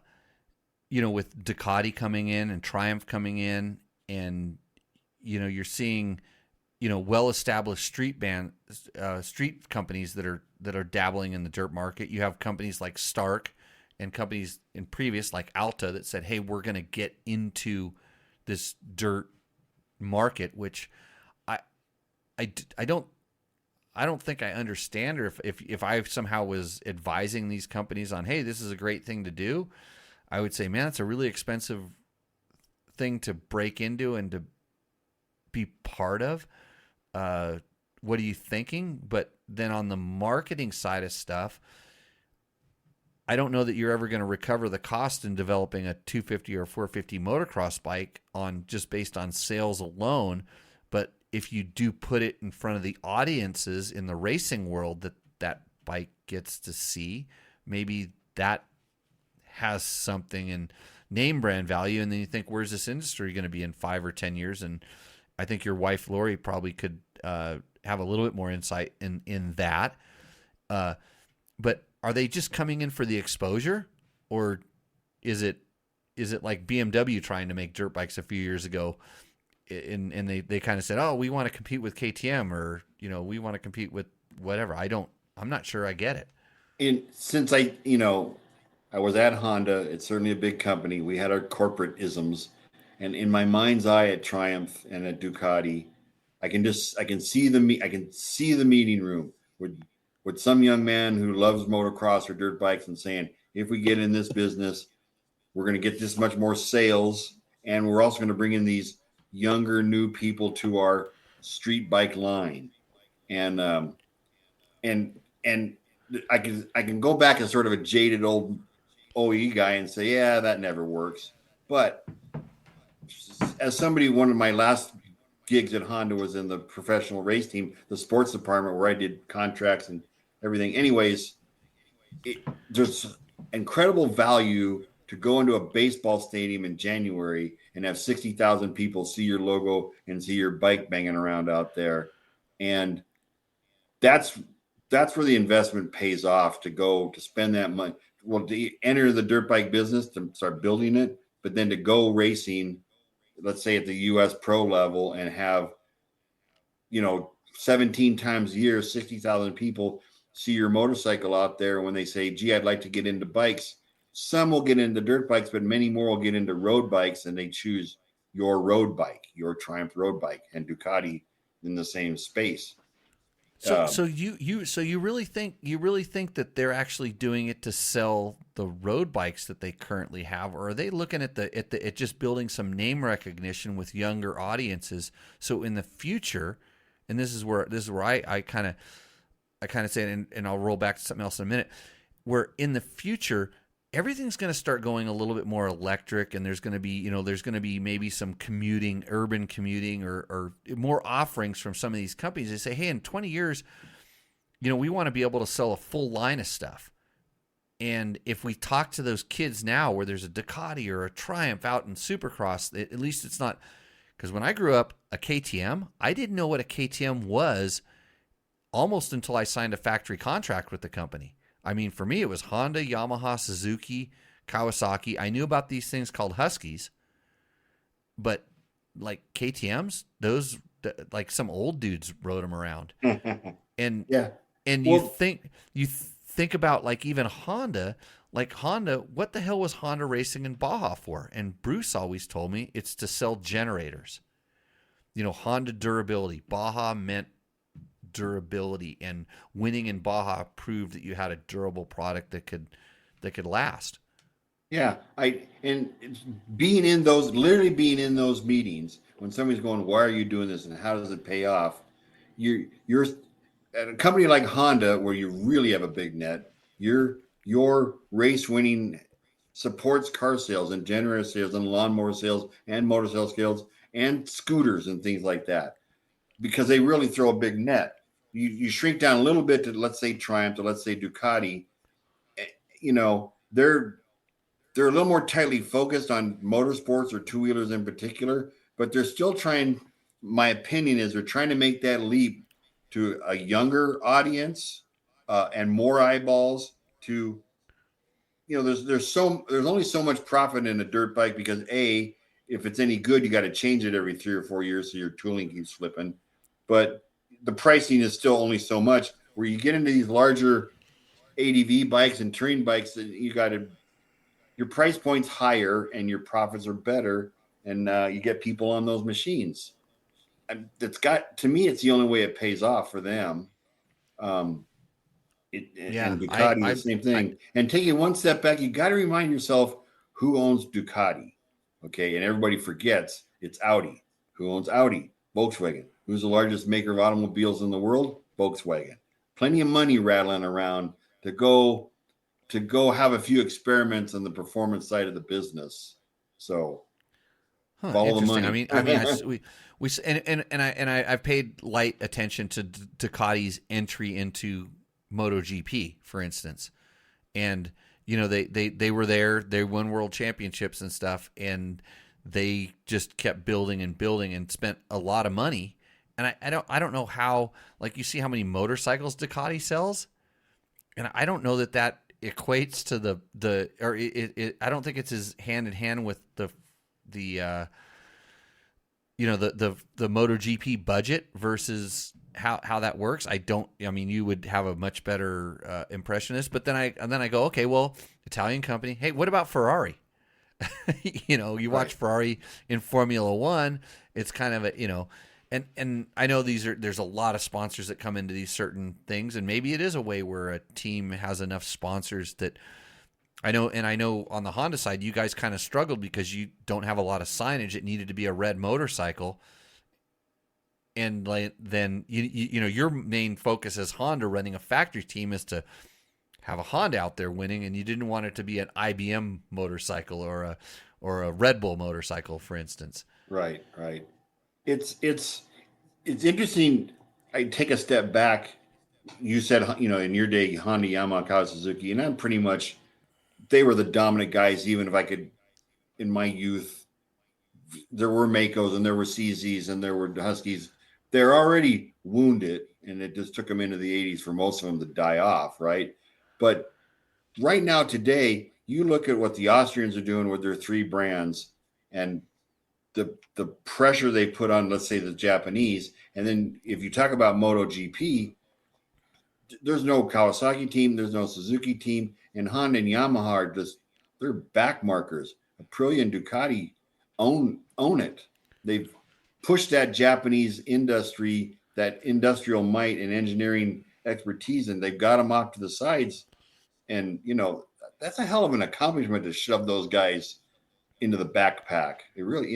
with Ducati coming in and Triumph coming in, and you're seeing well-established street companies that are dabbling in the dirt market. You have companies like Stark and companies in previous like Alta that said, "Hey, we're going to get into this dirt market," which I I don't think I understand, or if I somehow was advising these companies on, hey, this is a great thing to do, I would say, man, it's a really expensive thing to break into and to be part of. What are you thinking? But then on the marketing side of stuff, I don't know that you're ever going to recover the cost in developing a 250 or 450 motocross bike on just based on sales alone. But if you do put it in front of the audiences in the racing world that bike gets to see, maybe that has something in name brand value. And then you think, where's this industry going to be in 5 or 10 years? And I think your wife, Lori, probably could have a little bit more insight in that. But are they just coming in for the exposure, or is it like BMW trying to make dirt bikes a few years ago, and they kind of said, oh, we want to compete with KTM, or we want to compete with whatever. I'm not sure I get it. Since I was at Honda, it's certainly a big company. We had our corporate isms, and in my mind's eye at Triumph and at Ducati, I can see the meeting room with some young man who loves motocross or dirt bikes and saying, if we get in this business, we're going to get this much more sales, and we're also going to bring in these younger new people to our street bike line. And and I can go back as sort of a jaded old OE guy and say, yeah, that never works. But as somebody, one of my last gigs at Honda was in the professional race team, the sports department, where I did contracts and everything. Anyways, there's incredible value to go into a baseball stadium in January and have 60,000 people see your logo and see your bike banging around out there. And that's where the investment pays off, to spend that money. Well, to enter the dirt bike business, to start building it, but then to go racing, let's say at the US pro level, and have, 17 times a year, 60,000 people see your motorcycle out there. When they say, gee, I'd like to get into bikes, some will get into dirt bikes, but many more will get into road bikes, and they choose your road bike, your Triumph road bike, and Ducati in the same space. So you really think that they're actually doing it to sell the road bikes that they currently have, or are they looking at just building some name recognition with younger audiences? So in the future, and this is where I kind of say it, and I'll roll back to something else in a minute, where in the future everything's going to start going a little bit more electric, and there's going to be maybe some urban commuting, or more offerings from some of these companies. They say, hey, in 20 years, we want to be able to sell a full line of stuff. And if we talk to those kids now, where there's a Ducati or a Triumph out in Supercross, at least it's not, because when I grew up, a KTM, I didn't know what a KTM was almost until I signed a factory contract with the company. I mean, for me, it was Honda, Yamaha, Suzuki, Kawasaki. I knew about these things called Huskies, but like KTMs, those, like some old dudes rode them around. And Yeah. and Well, you think about like even Honda, what the hell was Honda racing in Baja for? And Bruce always told me it's to sell generators. Honda durability. Baja meant durability, and winning in Baja proved that you had a durable product that could last. yeah, and it's literally being in those meetings when somebody's going, "Why are you doing this, and how does it pay off?" You're at a company like Honda, where you really have a big net. You're your race winning supports car sales and generator sales and lawnmower sales and motorcycle sales and scooters and things like that, because they really throw a big net. You shrink down a little bit to, let's say, Triumph, to let's say Ducati, they're a little more tightly focused on motorsports or two wheelers in particular, but they're still trying. My opinion is they're trying to make that leap to a younger audience and more eyeballs. To there's only so much profit in a dirt bike because if it's any good, you got to change it every 3 or 4 years so your tooling keeps flipping. But the pricing is still only so much. Where you get into these larger ADV bikes and touring bikes, you got to your price point's higher and your profits are better, and you get people on those machines. And to me, it's the only way it pays off for them. And Ducati, the same thing. And taking one step back, you got to remind yourself who owns Ducati. Okay, and everybody forgets it's Audi. Who owns Audi? Volkswagen. Who's the largest maker of automobiles in the world? Volkswagen. Plenty of money rattling around to go have a few experiments on the performance side of the business. So follow the money. I've paid light attention to Ducati's entry into MotoGP, for instance, and they were there, they won world championships and stuff, and they just kept building and building and spent a lot of money. And I don't know how, like, you see how many motorcycles Ducati sells, and I don't know that equates to I don't think it's as hand in hand with the MotoGP budget versus how that works. You would have a much better impression of this, but then I go, okay, well, Italian company. Hey, what about Ferrari? You watch Ferrari in Formula One. It's kind of and I know there's a lot of sponsors that come into these certain things, and maybe it is a way where a team has enough sponsors that I know on the Honda side, you guys kind of struggled because you don't have a lot of signage. It needed to be a red motorcycle. And then your main focus as Honda running a factory team is to have a Honda out there winning, and you didn't want it to be an IBM motorcycle or a Red Bull motorcycle, for instance. Right. It's interesting. I take a step back. You said, in your day, Honda, Yamaha, Kawasaki, Suzuki, and I'm pretty much, they were the dominant guys. Even if I could, in my youth, there were Maicos and there were CZs and there were Huskies. They're already wounded, and it just took them into the 80s for most of them to die off, right? But right now, today, you look at what the Austrians are doing with their three brands and the pressure they put on, let's say, the Japanese. And then if you talk about MotoGP, there's no Kawasaki team, there's no Suzuki team, and Honda and Yamaha are they're back markers. Aprilia and Ducati own it. They've pushed that Japanese industry, that industrial might and engineering expertise, and they've got them off to the sides. And, that's a hell of an accomplishment to shove those guys into the backpack. It really,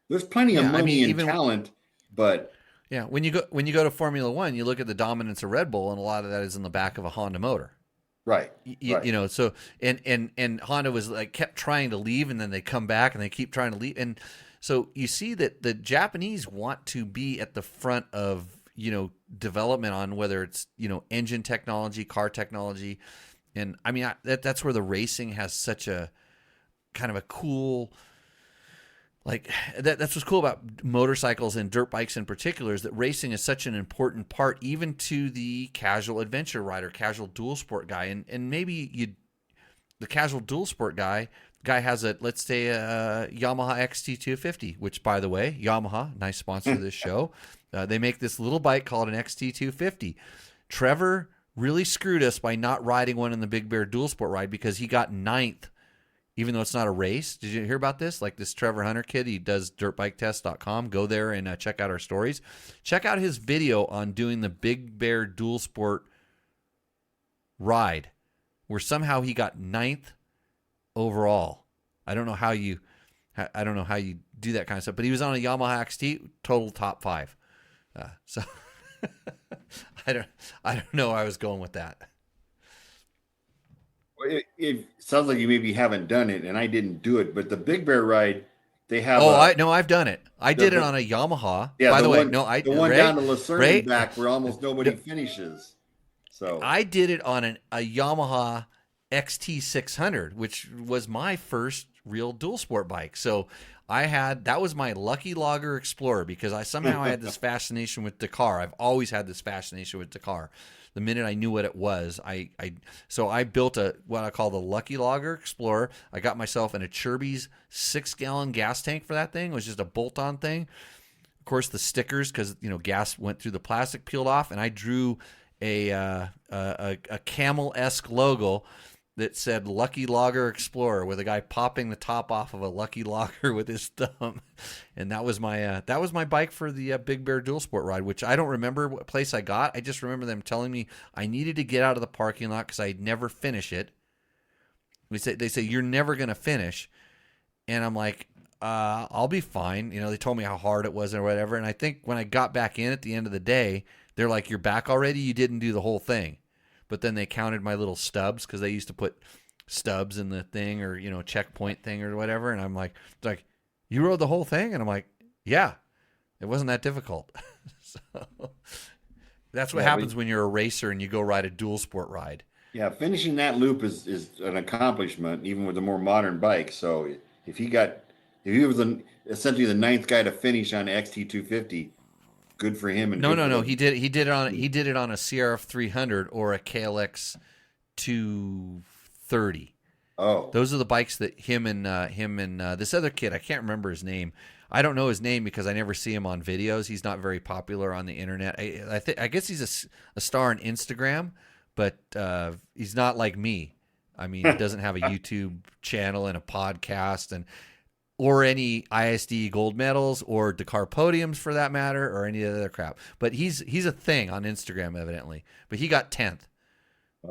there's plenty of money and talent, but yeah, when you go to Formula One, you look at the dominance of Red Bull, and a lot of that is in the back of a Honda motor. Right. So and Honda was kept trying to leave, and then they come back and they keep trying to leave. And so you see that the Japanese want to be at the front of, development on whether it's, engine technology, car technology. And that's where the racing has such a kind of a cool, that's what's cool about motorcycles and dirt bikes in particular, is that racing is such an important part, even to the casual adventure rider, casual dual sport guy. And maybe the casual dual sport guy has let's say a Yamaha XT250, which, by the way, Yamaha, nice sponsor of this show. They make this little bike called an XT250. Trevor really screwed us by not riding one in the Big Bear dual sport ride, because he got 9th. Even though it's not a race. Did you hear about this? Like this Trevor Hunter kid, he does dirtbiketest.com. Go there and check out our stories. Check out his video on doing the Big Bear Dual Sport ride, where somehow he got 9th overall. I don't know how you do that kind of stuff, but he was on a Yamaha XT, total top 5. So I don't know where I was going with that. It sounds like you maybe haven't done it, and I didn't do it. But the Big Bear ride, they have Oh, I no, I've done it. I did it the on a Yamaha. yeah By the the way, one no, the one down to Lucerne and Ray, back where almost nobody finishes. So I did it on a Yamaha XT600, which was my first real dual sport bike. So that was my Lucky Logger Explorer because I somehow had this fascination with Dakar. I've always had this fascination with Dakar. The minute I knew what it was, so I built what I call the Lucky Logger Explorer. I got myself in a Chirby's 6-gallon gas tank for that thing. It was just a bolt-on thing. Of course, the stickers, because gas went through the plastic, peeled off, and I drew a camel-esque logo that said Lucky Logger Explorer with a guy popping the top off of a Lucky Logger with his thumb. And that was my bike for the Big Bear Dual Sport ride, which I don't remember what place I got. I just remember them telling me I needed to get out of the parking lot because I'd never finish it. They say you're never going to finish. And I'm like, I'll be fine. They told me how hard it was or whatever. And I think when I got back in at the end of the day, they're like, you're back already? You didn't do the whole thing. But then they counted my little stubs because they used to put stubs in the thing or, checkpoint thing or whatever. And I'm like, you rode the whole thing? And I'm like, yeah, it wasn't that difficult. So that's what happens when you're a racer and you go ride a dual sport ride. Yeah, finishing that loop is an accomplishment, even with a more modern bike. So if he was essentially the 9th guy to finish on XT250, good for him. And no. He did it on a CRF 300 or a KLX 230. Oh, those are the bikes that him and this other kid. I can't remember his name. I don't know his name because I never see him on videos. He's not very popular on the internet. I guess he's a star on Instagram, but he's not like me. I mean, he doesn't have a YouTube channel and a podcast or any ISD gold medals or Dakar podiums for that matter, or any other crap. But he's a thing on Instagram evidently. But he got 10th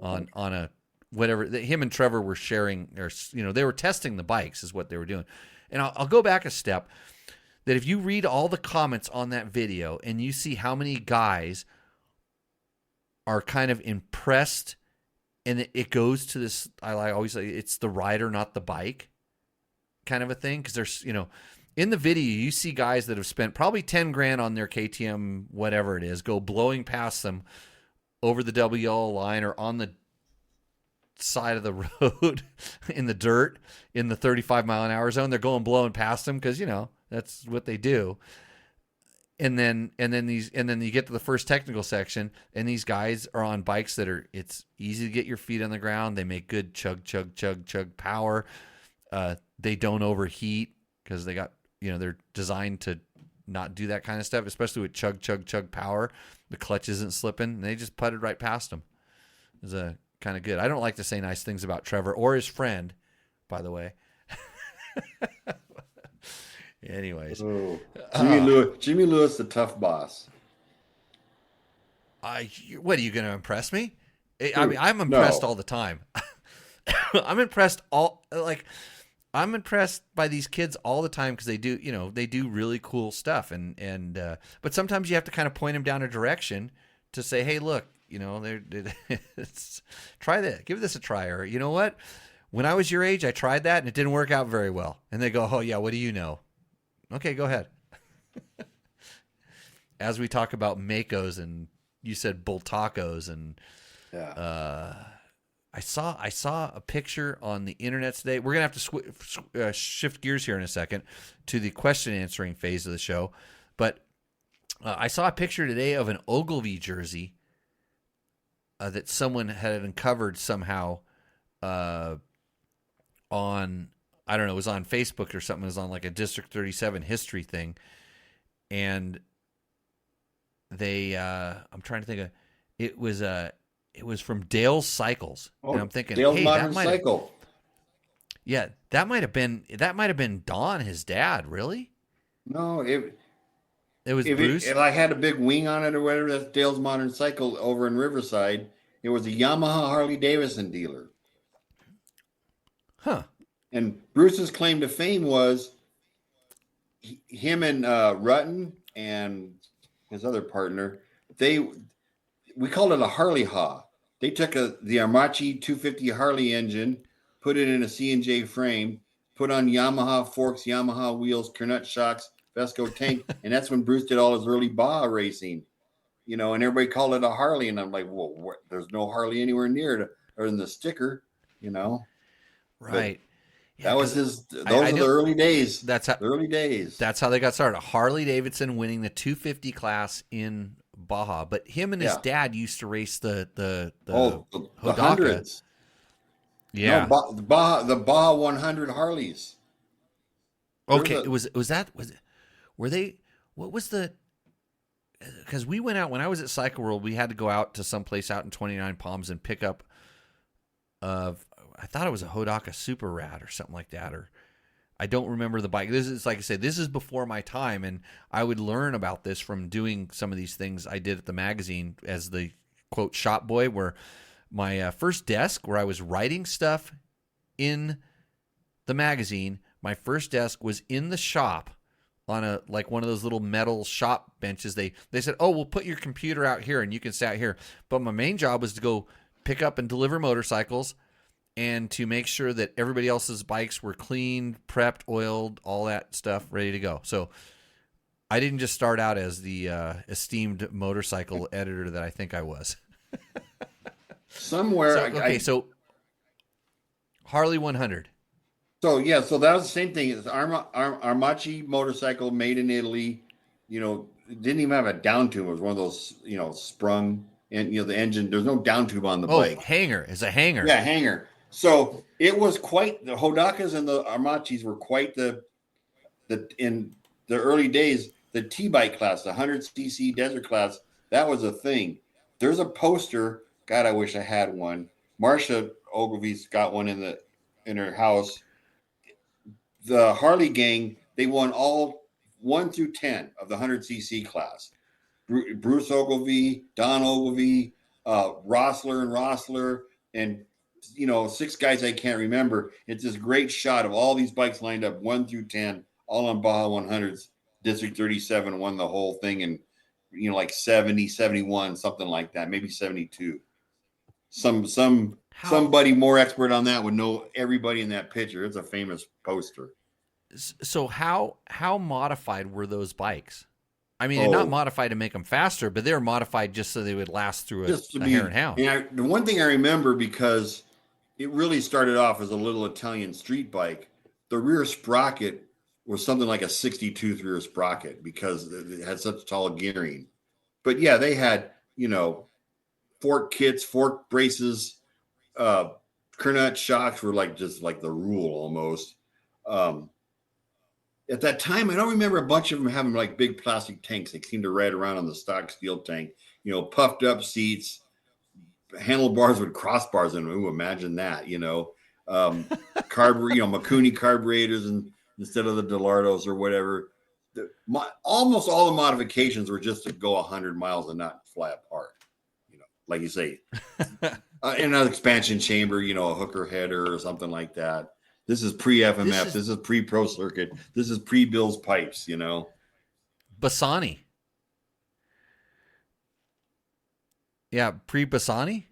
on a whatever. Him and Trevor were sharing, or they were testing the bikes is what they were doing. And I'll go back a step. That if you read all the comments on that video and you see how many guys are kind of impressed, and it goes to this, I always say it's the rider, not the bike kind of a thing. Because there's, in the video, you see guys that have spent probably 10 grand on their KTM, whatever it is, go blowing past them over the WL line or on the side of the road in the dirt in the 35 mile an hour zone. They're going blowing past them because, that's what they do. And then you get to the first technical section, and these guys are on bikes it's easy to get your feet on the ground. They make good chug power. They don't overheat because they got, they're designed to not do that kind of stuff, especially with chug power. The clutch isn't slipping, and they just putted right past them. It was kind of good. I don't like to say nice things about Trevor or his friend, by the way. Anyways, Jimmy Lewis, the tough boss. What are you going to impress me? I mean, I'm impressed all the time. I'm impressed I'm impressed by these kids all the time because they do really cool stuff, but sometimes you have to kind of point them down a direction to say, hey, look, try that, give this a try, or you know what? When I was your age, I tried that and it didn't work out very well. And they go, oh yeah, what do you know? Okay, go ahead. As we talk about Maicos, and you said bull tacos, and I saw a picture on the internet today. We're gonna have to shift gears here in a second to the question answering phase of the show, but I saw a picture today of an Ogilvy jersey that someone had uncovered somehow on, I don't know, it was on Facebook or something. It was on like a District 37 history thing. And they, I'm trying to think of, it was from Dale's Cycles. Oh, and I'm thinking, Dale's hey, Modern Cycle. Yeah, that might have been Don, his dad, really? No, it was Bruce. If I had a big wing on it or whatever, that's Dale's Modern Cycle over in Riverside. It was a Yamaha Harley Davidson dealer. Huh. And Bruce's claim to fame was him and Rutten and his other partner. We called it a Harley Haw. They took the Armachi 250 Harley engine, put it in a C&J frame, put on Yamaha forks, Yamaha wheels, Kernut shocks, Vesco tank, and that's when Bruce did all his early Baja racing. And everybody called it a Harley, and I'm like, well, there's no Harley anywhere near it, or in the sticker, But Right. Yeah, that was because his. Those I are the know early days. that's how The early days. they got started. Harley Davidson winning the 250 class in Baja, but him and his Yeah. dad used to race the The Hodaka. hundreds. Yeah. No, the Baja 100 Harleys. Okay. Were they? What was the? Because we went out when I was at Cycle World, we had to go out to some place out in 29 Palms and pick up. I thought it was a Hodaka Super Rad or something like that, or I don't remember the bike. This is, like I said, this is before my time, and I would learn about this from doing some of these things I did at the magazine as the quote shop boy, where my first desk where I was writing stuff in the magazine, my first desk was in the shop on one of those little metal shop benches. They said, "Oh, we'll put your computer out here and you can sit out here." But my main job was to go pick up and deliver motorcycles and to make sure that everybody else's bikes were cleaned, prepped, oiled, all that stuff ready to go. So I didn't just start out as the esteemed motorcycle editor that I think I was. Somewhere. So Harley 100. So that was the same thing. It's Armachi motorcycle made in Italy. It didn't even have a down tube. It was one of those, sprung, and the engine. There's no down tube on the bike. Hanger is a hanger. Yeah, hanger. So it was quite the Hodakas and the Armachis were quite the in the early days. The T-bike class, the 100cc desert class, that was a thing. There's a poster. God, I wish I had one. Marcia Ogilvy's got one in her house. The Harley gang, they won all 1 through 10 of the 100cc class. Bruce Ogilvy, Don Ogilvy, Rossler, and 6 guys I can't remember. It's this great shot of all these bikes lined up 1 through 10, all on Baja 100s. District 37 won the whole thing in, like 70, 71, something like that, maybe 72. Somebody more expert on that would know everybody in that picture. It's a famous poster. So how modified were those bikes? I mean, not modified to make them faster, but they were modified just so they would last through a hare and hound. The one thing I remember, because it really started off as a little Italian street bike, the rear sprocket was something like a 62 rear sprocket because it had such tall gearing. But yeah, they had, fork kits, fork braces, Kernut shocks were just like the rule almost. At that time, I don't remember a bunch of them having like big plastic tanks. They seemed to ride around on the stock steel tank, puffed up seats, handlebars with crossbars in them. Ooh, imagine that, Mikuni carburetors and instead of the Delardos or whatever. Almost all the modifications were just to go 100 miles and not fly apart, like you say, in an expansion chamber, a hooker header or something like that. This is pre-FMF. This is pre-Pro Circuit. This is pre-Bill's pipes, Bassani. Yeah, pre-Bassani?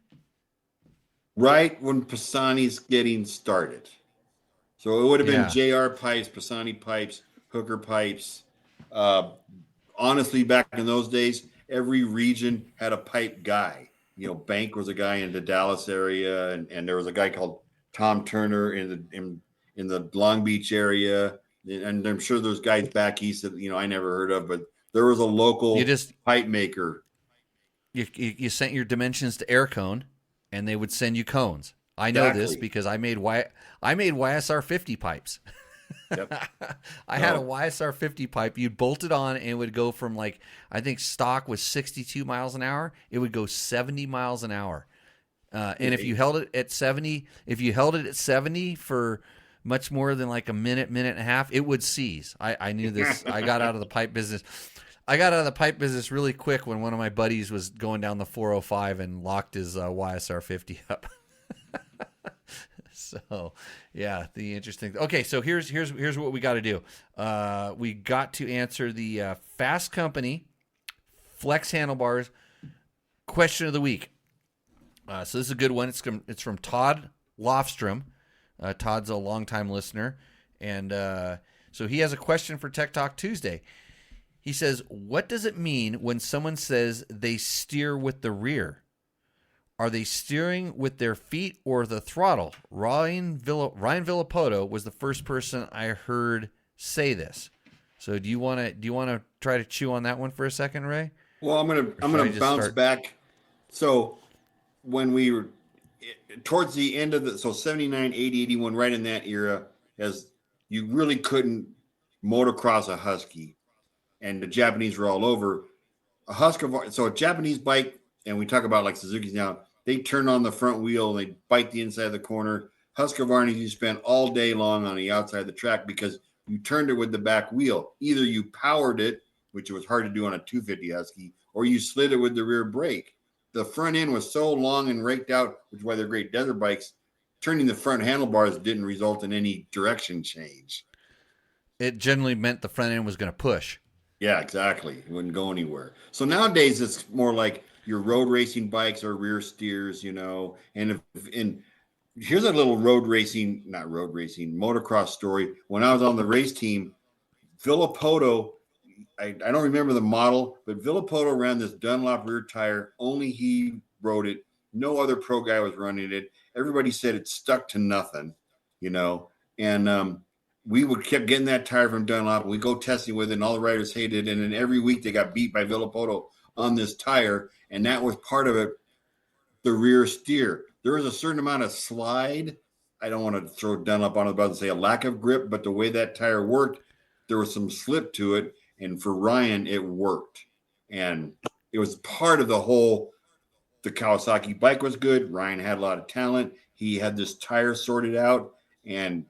Right when Pisani's getting started. So it would have been JR pipes, Pisani pipes, hooker pipes. Honestly, back in those days, every region had a pipe guy. Bank was a guy in the Dallas area, and there was a guy called Tom Turner in the Long Beach area, and I'm sure there's guys back east that I never heard of, but there was a local pipe maker. You sent your dimensions to Aircone, and they would send you cones. I know this because I made YSR 50 pipes. Yep. I had a YSR 50 pipe. You'd bolt it on, and it would go from I think stock was 62 miles an hour. It would go 70 miles an hour. And if you held it at 70 for much more than like a minute and a half, it would seize. I knew this. I got out of the pipe business. Really quick when one of my buddies was going down the 405 and locked his YSR 50 up. So, yeah, the interesting. Okay, so here's what we got to do. We got to answer the Fast Company Flex handlebars question of the week. So this is a good one. It's from Todd Lofstrom. Todd's a longtime listener, and so he has a question for Tech Talk Tuesday. He says, "What does it mean when someone says they steer with the rear? Are they steering with their feet or the throttle?" Ryan Villapoto was the first person I heard say this. So do you want to try to chew on that one for a second, Ray? Well, I'm gonna bounce back. So when we were towards the end of 79, 80, 81, right in that era, as you really couldn't motocross a Husky, and the Japanese were all over. So a Japanese bike, and we talk about like Suzuki's now, they turn on the front wheel and they bite the inside of the corner. Husqvarnas, you spent all day long on the outside of the track because you turned it with the back wheel. Either you powered it, which was hard to do on a 250 Husky, or you slid it with the rear brake. The front end was so long and raked out, which is why they're great desert bikes. Turning the front handlebars didn't result in any direction change. It generally meant the front end was going to push. Yeah, exactly. It wouldn't go anywhere. So nowadays it's more like your road racing bikes are rear steers, and here's a little motocross story. When I was on the race team, Villapoto, I don't remember the model, but Villapoto ran this Dunlop rear tire. Only he rode it. No other pro guy was running it. Everybody said it stuck to nothing, and we kept getting that tire from Dunlop. We go testing with it, and all the riders hated it. And then every week they got beat by Villapoto on this tire, and that was part of it, the rear steer. There was a certain amount of slide. I don't want to throw Dunlop on the bus and say a lack of grip, but the way that tire worked, there was some slip to it. And for Ryan, it worked. And it was part of the Kawasaki bike was good. Ryan had a lot of talent. He had this tire sorted out, and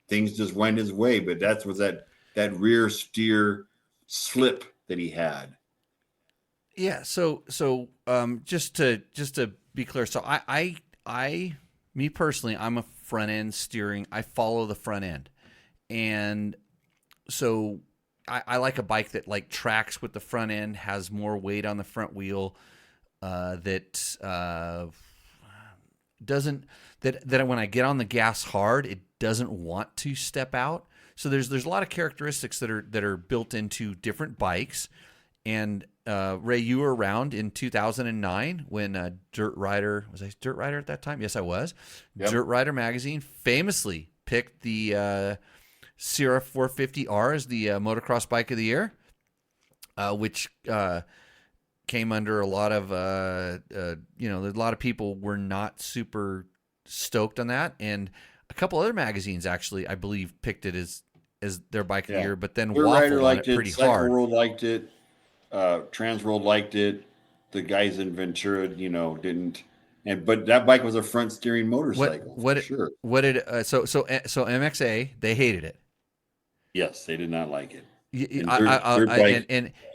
things just went his way. But that was that rear steer slip that he had. Yeah. So just to be clear, so me personally, I'm a front end steering. I follow the front end, and so I like a bike that like tracks with the front end, has more weight on the front wheel, that when I get on the gas hard, it doesn't want to step out. So there's a lot of characteristics that are built into different bikes. And Ray, you were around in 2009 when Dirt Rider, was I Dirt Rider at that time? Yes, I was. Yep. Dirt Rider magazine famously picked the Sierra 450R as the motocross bike of the year, which came under a lot of a lot of people were not super stoked on that, and a couple other magazines actually, I believe, picked it as their bike of the year, but then waffled on it pretty hard. World liked it. Transworld liked it. The guys in Ventura, didn't. But that bike was a front steering motorcycle. So MXA, they hated it. Yes, they did not like it.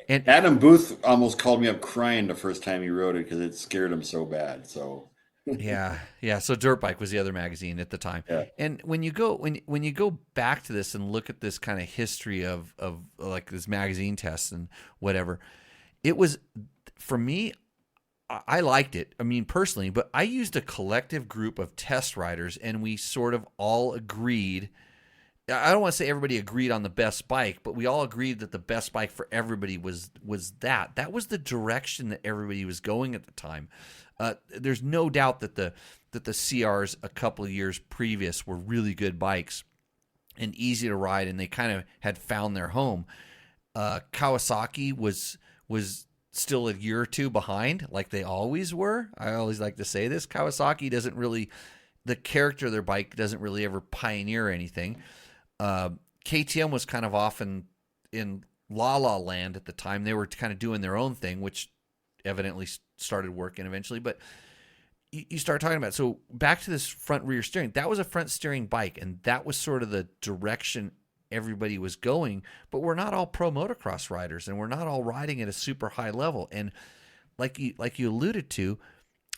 And Adam Booth almost called me up crying the first time he rode it because it scared him so bad. So yeah. So Dirt Bike was the other magazine at the time. Yeah. And when you go back to this and look at this kind of history of like this magazine tests and whatever, it was, for me, I liked it. I mean, personally, but I used a collective group of test riders, and we sort of all agreed. I don't want to say everybody agreed on the best bike, but we all agreed that the best bike for everybody was that. That was the direction that everybody was going at the time. There's no doubt that the CRs a couple of years previous were really good bikes and easy to ride, and they kind of had found their home. Kawasaki was still a year or two behind, like they always were. I always like to say this. Kawasaki doesn't really, the character of their bike doesn't really ever pioneer anything. KTM was kind of off in La La Land at the time. They were kind of doing their own thing, which evidently started working eventually. But you start talking about, so back to this front rear steering. That was a front steering bike, and that was sort of the direction everybody was going. But we're not all pro motocross riders, and we're not all riding at a super high level. And like you alluded to,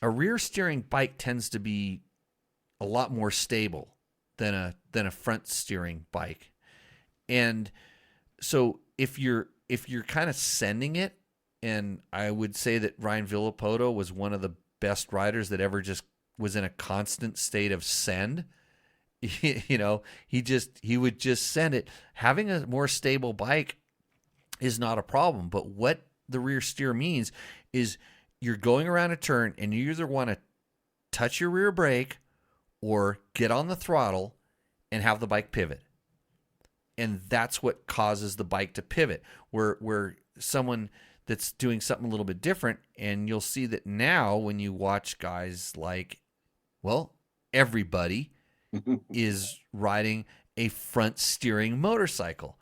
a rear steering bike tends to be a lot more stable than a front steering bike. And so if you're kind of sending it, and I would say that Ryan Villapoto was one of the best riders that ever just was in a constant state of send. You know, he would just send it. Having a more stable bike is not a problem, but what the rear steer means is you're going around a turn and you either want to touch your rear brake or get on the throttle and have the bike pivot. And that's what causes the bike to pivot. Where someone that's doing something a little bit different, and you'll see that now when you watch guys like, well, everybody is riding a front steering motorcycle.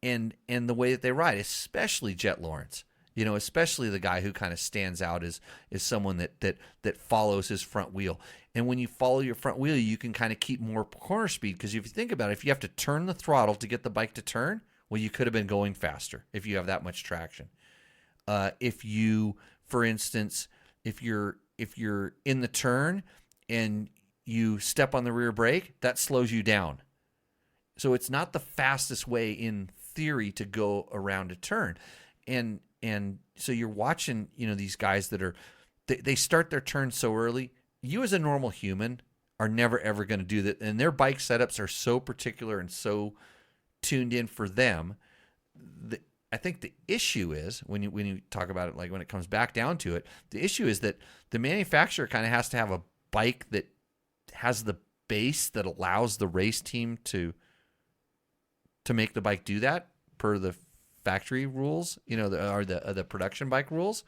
And the way that they ride, especially Jet Lawrence, you know, especially the guy who kind of stands out is someone that follows his front wheel. And when you follow your front wheel, you can kind of keep more corner speed, because if you think about it, if you have to turn the throttle to get the bike to turn, well, you could have been going faster if you have that much traction. If you, for instance, if you're in the turn and you step on the rear brake, that slows you down. So it's not the fastest way in theory to go around a turn. And so you're watching, you know, these guys that they start their turn so early. You as a normal human are never, ever going to do that. And their bike setups are so particular and so tuned in for them. I think the issue is, when you talk about it, like when it comes back down to it, the issue is that the manufacturer kind of has to have a bike that has the base that allows the race team to make the bike do that per the factory rules, you know, the production bike rules.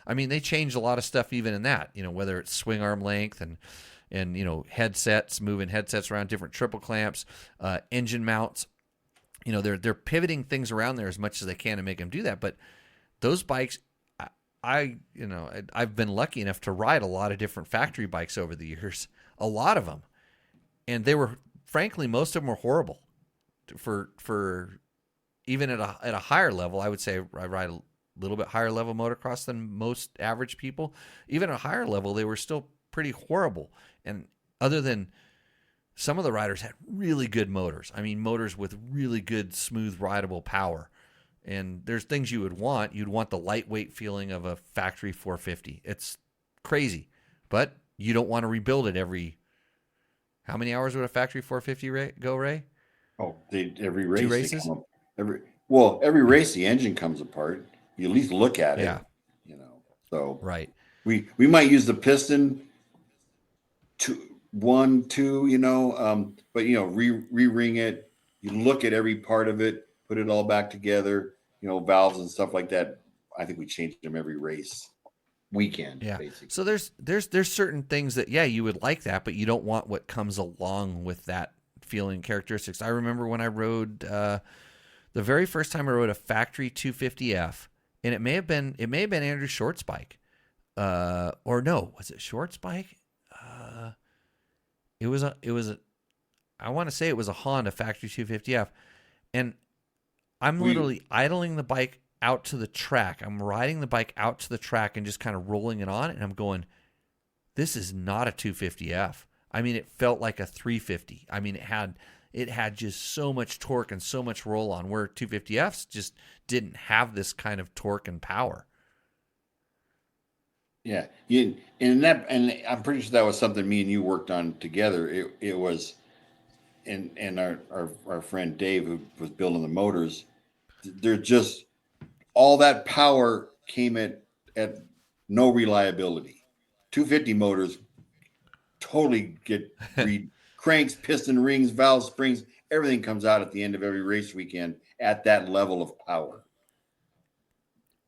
I mean, they changed a lot of stuff even in that, you know, whether it's swing arm length and you know, headsets, moving headsets around, different triple clamps, engine mounts. You know, they're pivoting things around there as much as they can to make them do that. But those bikes, I've been lucky enough to ride a lot of different factory bikes over the years, a lot of them, and they were, frankly, most of them were horrible. For even at a higher level, I would say I ride a little bit higher level motocross than most average people. Even at a higher level, they were still pretty horrible. And other than some of the riders had really good motors. I mean, motors with really good, smooth, rideable power. And there's things you would want. You'd want the lightweight feeling of a factory 450. It's crazy. But you don't want to rebuild it every... How many hours would a factory 450 go, Ray? Oh, every race. 2 races? Every race, the engine comes apart. You at least look at it. You know, so right. We might use the piston 1, 2, you know, but you know, re-ring it. You look at every part of it, put it all back together. You know, valves and stuff like that. I think we changed them every race weekend. Yeah. Basically. So there's certain things that you would like that, but you don't want what comes along with that feeling characteristics. I remember when I rode the very first time I rode a factory 250F, and it may have been Andrew Short's bike, or no, was it Short's bike? It was I want to say it was a Honda factory 250F, and I'm literally idling the bike out to the track. I'm riding the bike out to the track and just kind of rolling it on, and I'm going, this is not a 250F. I mean, it felt like a 350. I mean, it had just so much torque and so much roll on, where 250Fs just didn't have this kind of torque and power. Yeah, and I'm pretty sure that was something me and you worked on together. It was, and our friend Dave, who was building the motors, they're just, all that power came at no reliability. 250 motors totally get cranks, piston rings, valves, springs, everything comes out at the end of every race weekend at that level of power.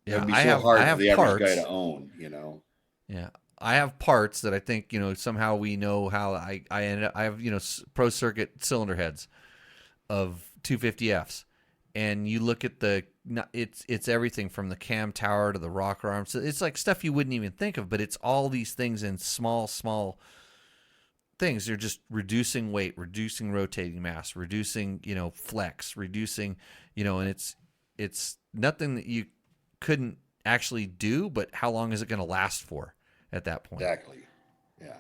Yeah, it'd be hard for the average guy to own, you know. Yeah, I have parts that I think, you know, somehow we know how I ended up. I have, you know, pro circuit cylinder heads of 250Fs, and you look at it's everything from the cam tower to the rocker arms. So it's like stuff you wouldn't even think of, but it's all these things in small things. They're just reducing weight, reducing rotating mass, reducing, you know, flex, reducing, you know, and it's nothing that you couldn't actually do, but how long is it going to last for at that point? Exactly. Yeah.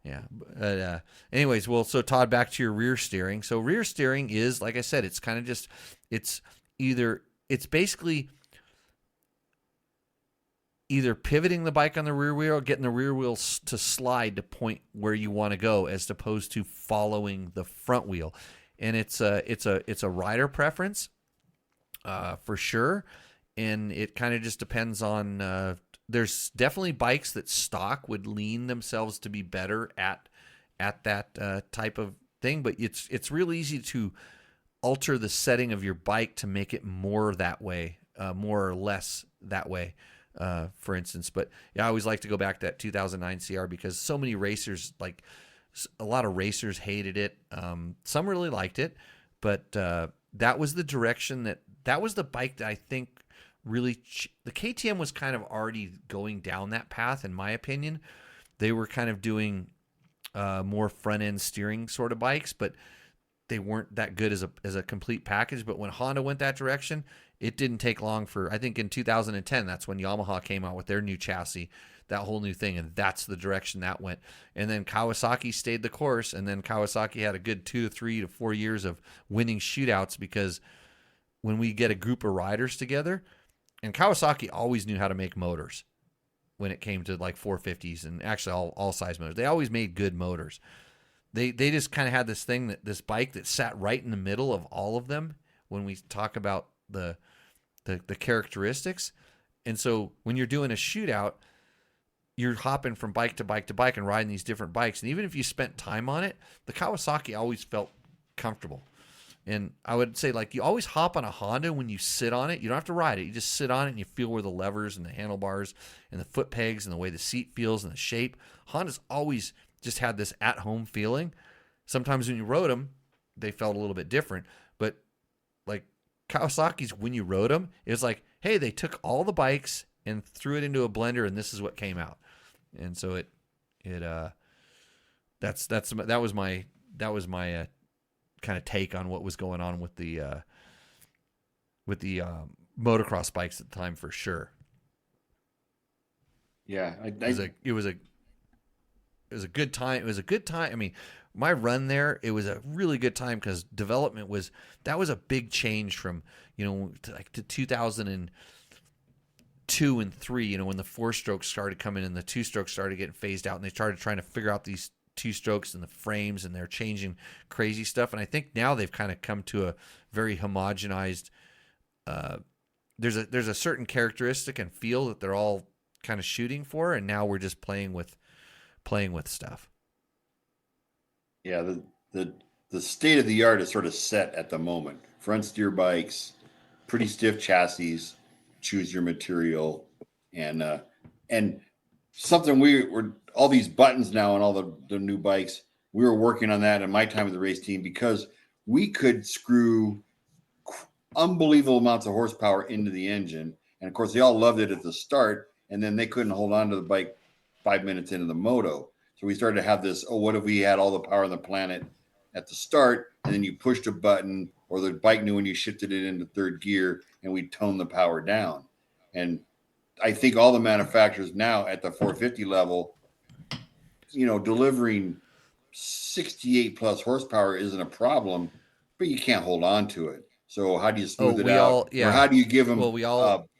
Yeah. But anyways, well, so Todd, back to your rear steering. So rear steering is, like I said, it's kind of just, it's basically either pivoting the bike on the rear wheel or getting the rear wheel to slide to point where you want to go, as opposed to following the front wheel. And it's a rider preference, for sure. And it kind of just depends on, there's definitely bikes that stock would lean themselves to be better at that type of thing. But it's real easy to alter the setting of your bike to make it more that way, more or less that way. For instance, but yeah, I always like to go back to that 2009 CR because so many racers, like a lot of racers hated it. Some really liked it, but that was the direction that was the bike that I think really, the KTM was kind of already going down that path. In my opinion, they were kind of doing more front end steering sort of bikes, but they weren't that good as a complete package. But when Honda went that direction, it didn't take long for, I think in 2010, that's when Yamaha came out with their new chassis, that whole new thing, and that's the direction that went. And then Kawasaki stayed the course, and then Kawasaki had a good 2 to 3 to 4 years of winning shootouts, because when we get a group of riders together, and Kawasaki always knew how to make motors when it came to like 450s and actually all size motors. They always made good motors. They just kind of had this thing, this bike that sat right in the middle of all of them when we talk about the characteristics. And so when you're doing a shootout, you're hopping from bike to bike to bike and riding these different bikes. And even if you spent time on it, the Kawasaki always felt comfortable. And I would say, like, you always hop on a Honda when you sit on it. You don't have to ride it. You just sit on it and you feel where the levers and the handlebars and the foot pegs and the way the seat feels and the shape. Honda's always just had this at-home feeling. Sometimes when you rode them, they felt a little bit different. But, like, Kawasaki's, when you rode them, it was like, hey, they took all the bikes and threw it into a blender, and this is what came out. And so that was my kind of take on what was going on with the motocross bikes at the time, for sure. Yeah, it was a good time. It was a good time. I mean, my run there, it was a really good time because development was a big change from, to 2002 and 3, when the 4-strokes started coming and the 2-strokes started getting phased out, and they started trying to figure out these 2-strokes and the frames, and they're changing crazy stuff. And I think now they've kind of come to a very homogenized, there's a certain characteristic and feel that they're all kind of shooting for, and now we're just playing with stuff. Yeah, the state of the art is sort of set at the moment. Front steer bikes, pretty stiff chassis, choose your material, and something we're all these buttons now on all the new bikes. We were working on that in my time with the race team because we could screw unbelievable amounts of horsepower into the engine. And of course, they all loved it at the start, and then they couldn't hold on to the bike 5 minutes into the moto. So we started to have this, what if we had all the power on the planet at the start, and then you pushed a button, or the bike knew when you shifted it into third gear, and we'd tone the power down. And I think all the manufacturers now at the 450 level, delivering 68 plus horsepower isn't a problem, but you can't hold on to it. So how do you smooth it out? Or how do you give them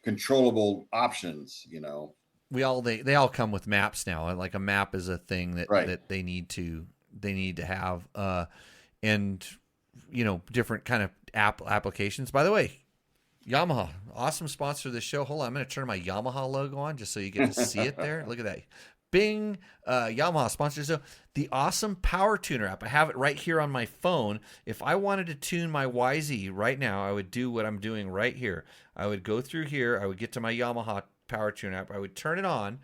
controllable options? They all come with maps now. Like a map is a thing that they need to have, and different kind of applications. By the way, Yamaha, awesome sponsor of the show. Hold on, I'm going to turn my Yamaha logo on just so you get to see it there. Look at that. Bing, Yamaha sponsors the awesome Power Tuner app. I have it right here on my phone. If I wanted to tune my YZ right now, I would do what I'm doing right here. I would go through here. I would get to my Yamaha Power Tuner app. I would turn it on,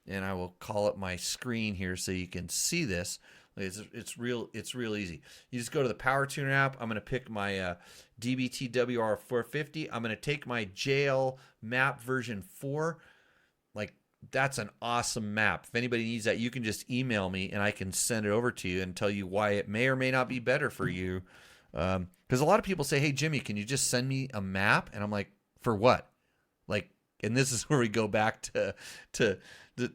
and I will call up my screen here so you can see this. It's real easy. You just go to the Power Tuner app. I'm going to pick my DBT WR450. I'm going to take my JL map version 4. Like, that's an awesome map. If anybody needs that, you can just email me and I can send it over to you and tell you why it may or may not be better for you. Because a lot of people say, hey, Jimmy, can you just send me a map? And I'm like, for what? Like, and this is where we go back to the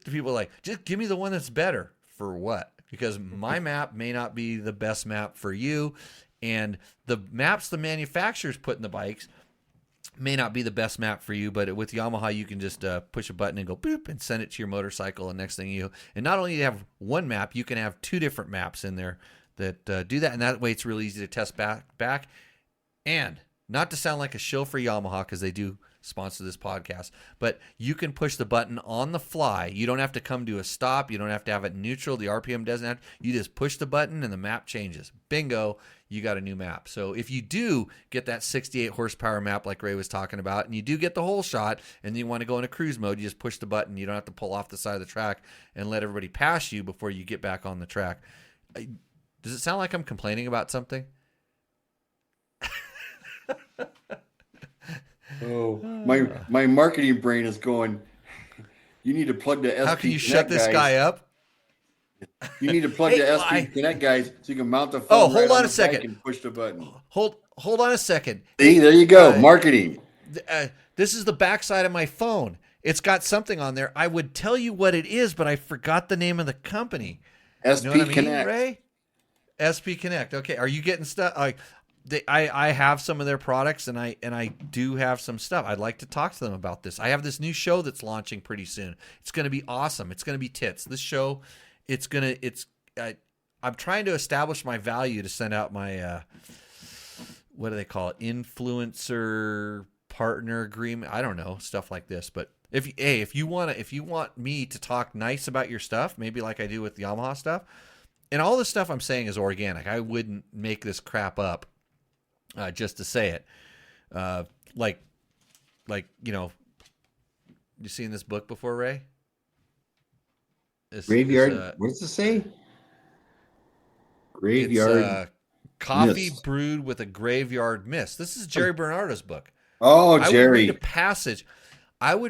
people like, just give me the one that's better. For what? Because my map may not be the best map for you. And the maps the manufacturers put in the bikes, may not be the best map for you, but with Yamaha, you can just push a button and go boop and send it to your motorcycle. And next thing and not only do you have one map, you can have 2 different maps in there that do that. And that way it's really easy to test back. And not to sound like a shill for Yamaha, because they do sponsor this podcast, but you can push the button on the fly. You don't have to come to a stop. You don't have to have it neutral. The RPM doesn't have. You just push the button and the map changes. Bingo, you got a new map. So if you do get that 68 horsepower map like Ray was talking about, and you do get the whole shot, and you want to go into cruise mode, you just push the button. You don't have to pull off the side of the track and let everybody pass you before you get back on the track. Does it sound like I'm complaining about something? Oh, my marketing brain is going. You need to plug the SP. How can you Connect shut this guys. guy up? You need to plug the SP Connect guys so you can mount the phone. Oh, hold on a second. And push the button. Hold on a second. See, there you go. Marketing. This is the backside of my phone. It's got something on there. I would tell you what it is, but I forgot the name of the company. SP you know what I mean, Connect. Ray? SP Connect. Okay, are you getting stuff? I have some of their products, and I do have some stuff. I'd like to talk to them about this. I have this new show that's launching pretty soon. It's going to be awesome. It's going to be tits. This show, I'm trying to establish my value to send out my what do they call it? Influencer partner agreement. I don't know, stuff like this. But if you want me to talk nice about your stuff, maybe like I do with Yamaha stuff, and all this stuff I'm saying is organic. I wouldn't make this crap up. Just to say it, like you seen this book before, Ray? Graveyard. What does it say? Graveyard. It's, coffee mist. brewed with a graveyard mist. This is Jerry Bernardo's book. Oh, I Jerry. would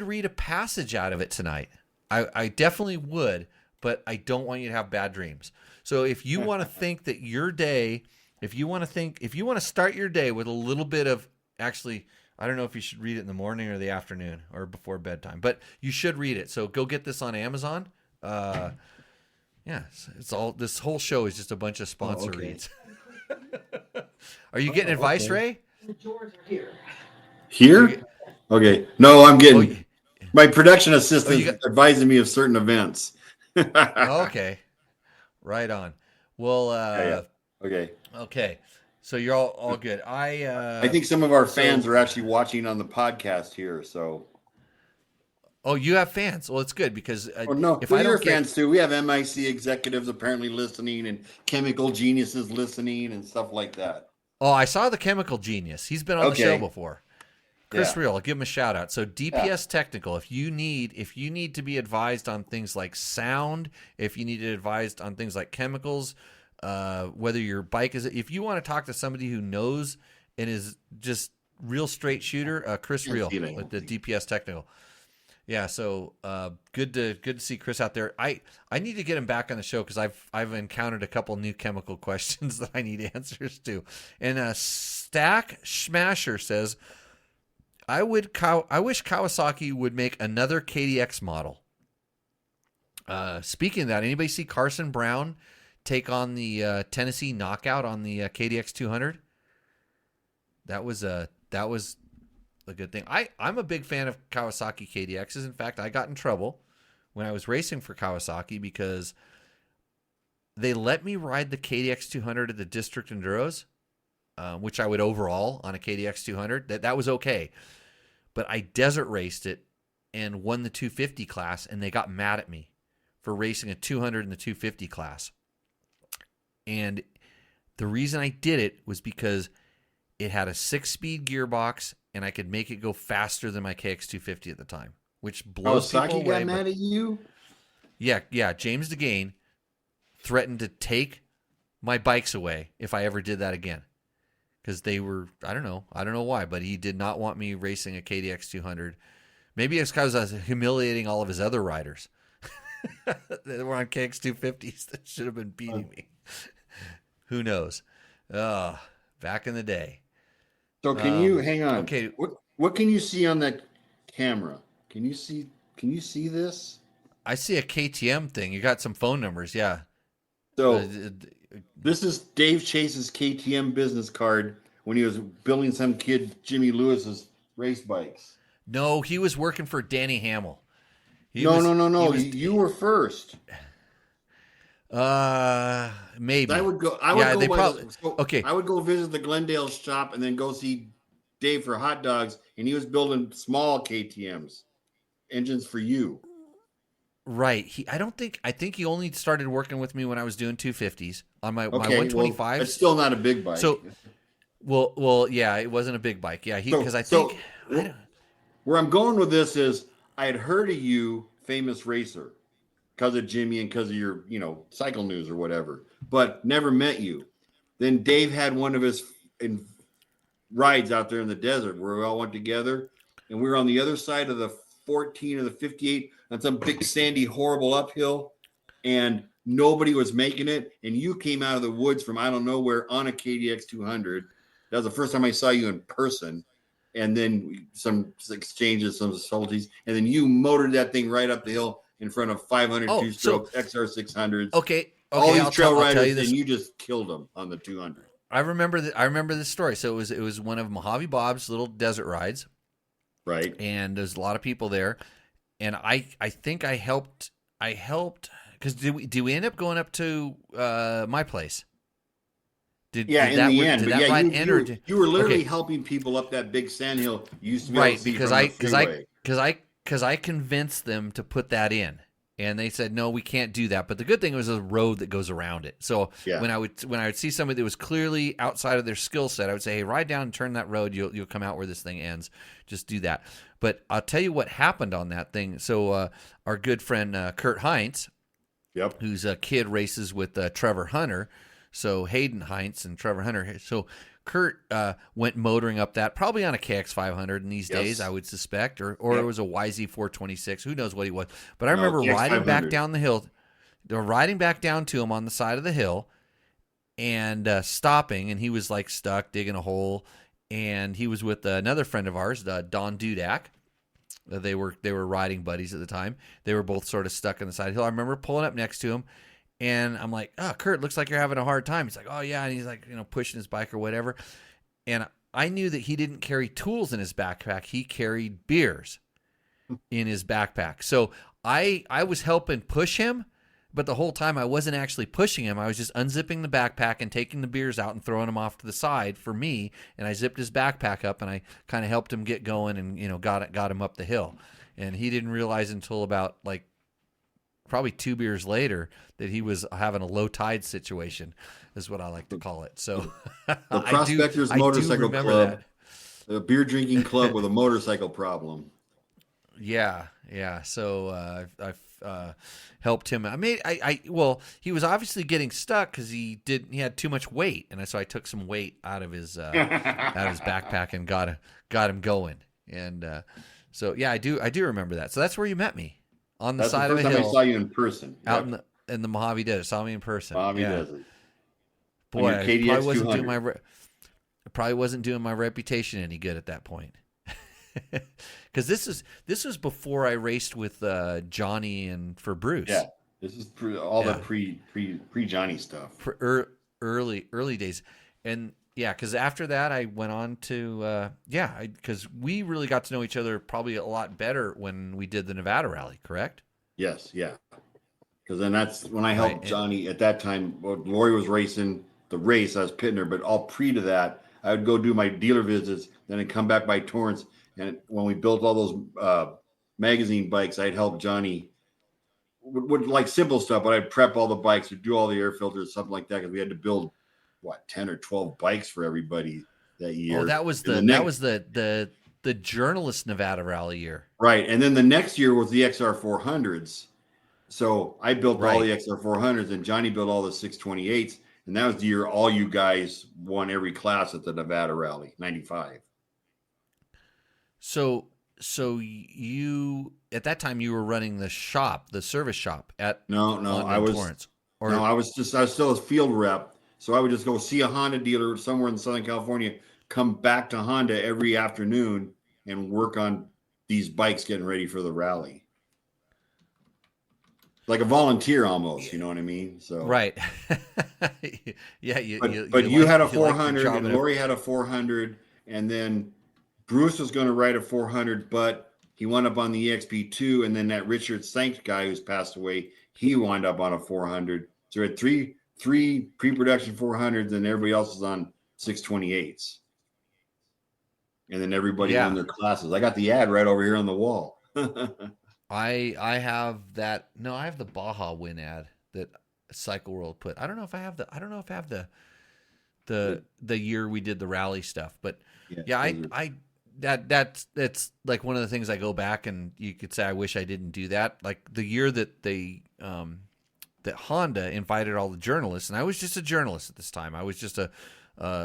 read a passage out of it tonight. I definitely would, but I don't want you to have bad dreams. So if you want to think that your day. If you want to start your day with a little bit of, actually, I don't know if you should read it in the morning or the afternoon or before bedtime, but you should read it. So go get this on Amazon. It's all, this whole show is just a bunch of sponsor reads. Are you getting advice, Ray? The drawers are here. Here? Okay. No, I'm getting, my production assistant advising me of certain events. Okay. Right on. Well, Okay, so you're all good. I think some of our fans are actually watching on the podcast here. So, you have fans. Well, it's good because if I don't fans too, we have MIC executives apparently listening and chemical geniuses listening and stuff like that. Oh, I saw the chemical genius. He's been on the show before. Chris Real, I'll give him a shout out. So DPS Technical, if you need to be advised on things like sound, if you need advised on things like chemicals. Whether your bike if you want to talk to somebody who knows and is just real straight shooter, Chris Real with the DPS Technical. Yeah, so good to see Chris out there. I need to get him back on the show because I've encountered a couple new chemical questions that I need answers to. And Stack Smasher says, I wish Kawasaki would make another KDX model. Speaking of that, anybody see Carson Brown take on the Tennessee Knockout on the KDX 200? That was a good thing. I'm a big fan of Kawasaki KDXs. In fact, I got in trouble when I was racing for Kawasaki because they let me ride the KDX 200 at the District Enduros, which I would overall on a KDX 200. That was okay. But I desert raced it and won the 250 class, and they got mad at me for racing a 200 in the 250 class. And the reason I did it was because it had a 6-speed gearbox, and I could make it go faster than my KX250 at the time, which blows people away. Got mad at you? Yeah. James DeGain threatened to take my bikes away if I ever did that again, because they were, I don't know why, but he did not want me racing a KDX 200. Maybe it's because I was humiliating all of his other riders that were on KX250s that should have been beating me. Who knows? Back in the day. So can you hang on? Okay. What can you see on that camera? Can you see this? I see a KTM thing. You got some phone numbers, yeah. So this is Dave Chase's KTM business card when he was billing some kid Jimmy Lewis's race bikes. No, he was working for Danny Hamill. No. You were first. Maybe. I would go. Okay. I would go visit the Glendale shop and then go see Dave for hot dogs, and he was building small KTM's engines for you. Right. I think he only started working with me when I was doing 250s on my 125s. Well, it's still not a big bike. So, yeah, it wasn't a big bike. Yeah, where I'm going with this is I had heard of you, famous racer, because of Jimmy and because of your, cycle news or whatever, but never met you. Then Dave had one of his rides out there in the desert where we all went together, and we were on the other side of the 14 or the 58 on some big sandy horrible uphill, and nobody was making it, and you came out of the woods from I don't know where on a KDX 200. That was the first time I saw you in person, and then some exchanges, some subtleties, and then you motored that thing right up the hill in front of 500 two-stroke XR 600s. Okay, all these trail riders, and you just killed them on the 200. I remember this story. So it was one of Mojave Bob's little desert rides, right? And there's a lot of people there, and I think I helped because did we end up going up to my place? In the end, but you were literally helping people up that big sand hill. You used to be able to see because I convinced them to put that in, and they said no, we can't do that. But the good thing was a road that goes around it. So when I would see somebody that was clearly outside of their skill set, I would say, hey, ride down and turn that road. You'll come out where this thing ends. Just do that. But I'll tell you what happened on that thing. So our good friend Kurt Heinz, who's a kid races with Trevor Hunter. So Hayden Heinz and Trevor Hunter. So Kurt went motoring up that, probably on a KX 500 in these days, I would suspect, or it was a YZ 426. Who knows what he was? But I remember riding back down the hill. They were riding back down to him on the side of the hill and stopping, and he was like stuck digging a hole. And he was with another friend of ours, Don Dudak. They were riding buddies at the time. They were both sort of stuck on the side of the hill. I remember pulling up next to him. And I'm like, oh, Kurt, looks like you're having a hard time. He's like, oh, yeah. And he's like, pushing his bike or whatever. And I knew that he didn't carry tools in his backpack. He carried beers in his backpack. So I was helping push him, but the whole time I wasn't actually pushing him. I was just unzipping the backpack and taking the beers out and throwing them off to the side for me. And I zipped his backpack up and I kind of helped him get going and, got him up the hill. And he didn't realize until about probably 2 beers later that he was having a low tide situation, is what I like to call it. So the Prospectors Motorcycle Club, a beer drinking club with a motorcycle problem. Yeah. So I've helped him. He was obviously getting stuck because he had too much weight, and so I took some weight out of his backpack and got him going. And so yeah, I do remember that. So that's where you met me. On the side of a hill. That's the first time I saw you in person. Out in the Mojave Desert. Saw me in person. Mojave Desert. Boy, I probably wasn't doing my reputation any good at that point. Because this was before I raced with Johnny and for Bruce. Yeah, this is the pre Johnny stuff. Early days. And yeah, because after that I went on to because we really got to know each other probably a lot better when we did the Nevada Rally, correct? Yes, yeah. Because then that's when I helped Johnny at that time. Well, Lori was racing the race, I was pitting her, but all pre to that, I would go do my dealer visits, then I'd come back by Torrance, and when we built all those magazine bikes, I'd help Johnny with like simple stuff, but I'd prep all the bikes, would do all the air filters, something like that, because we had to build 10 or 12 bikes for everybody that year. Oh, that was the journalist Nevada Rally year. Right. And then the next year was the XR 400s. So I built all the XR 400s and Johnny built all the 628s. And that was the year all you guys won every class at the Nevada Rally, 95. So you, at that time you were running the service shop at I was still a field rep. So I would just go see a Honda dealer somewhere in Southern California, come back to Honda every afternoon and work on these bikes getting ready for the rally. Like a volunteer almost, you know what I mean? So right. Yeah. You had a 400 and Lori had a 400. And then Bruce was going to ride a 400, but he wound up on the EXP2, and then that Richard Sank guy who's passed away, he wound up on a 400. So we had three pre-production 400s, and everybody else is on 628s. And then everybody won their classes. I got the ad right over here on the wall. I have that. No, I have the Baja Win ad that Cycle World put. I don't know if I have the year we did the rally stuff, but that's like one of the things I go back and you could say I wish I didn't do that. Like the year that they that Honda invited all the journalists, and I was just a journalist at this time. I was just a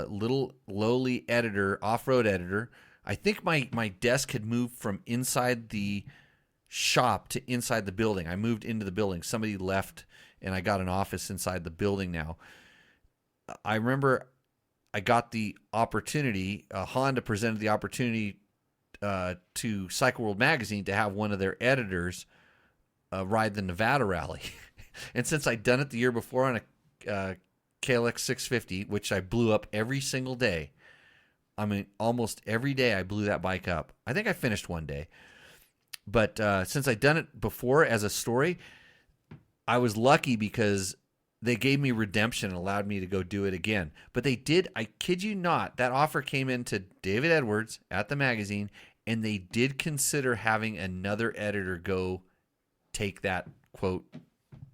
little lowly editor, off-road editor. I think my desk had moved from inside the shop to inside the building. I moved into the building. Somebody left, and I got an office inside the building now. I remember I got the opportunity, Honda presented the opportunity to Cycle World Magazine to have one of their editors ride the Nevada Rally. And since I'd done it the year before on a KLX 650, which I blew up every single day, I mean, almost every day I blew that bike up. I think I finished one day. But since I'd done it before as a story, I was lucky because they gave me redemption and allowed me to go do it again. But they did, I kid you not, that offer came in to David Edwards at the magazine, and they did consider having another editor go take that, quote,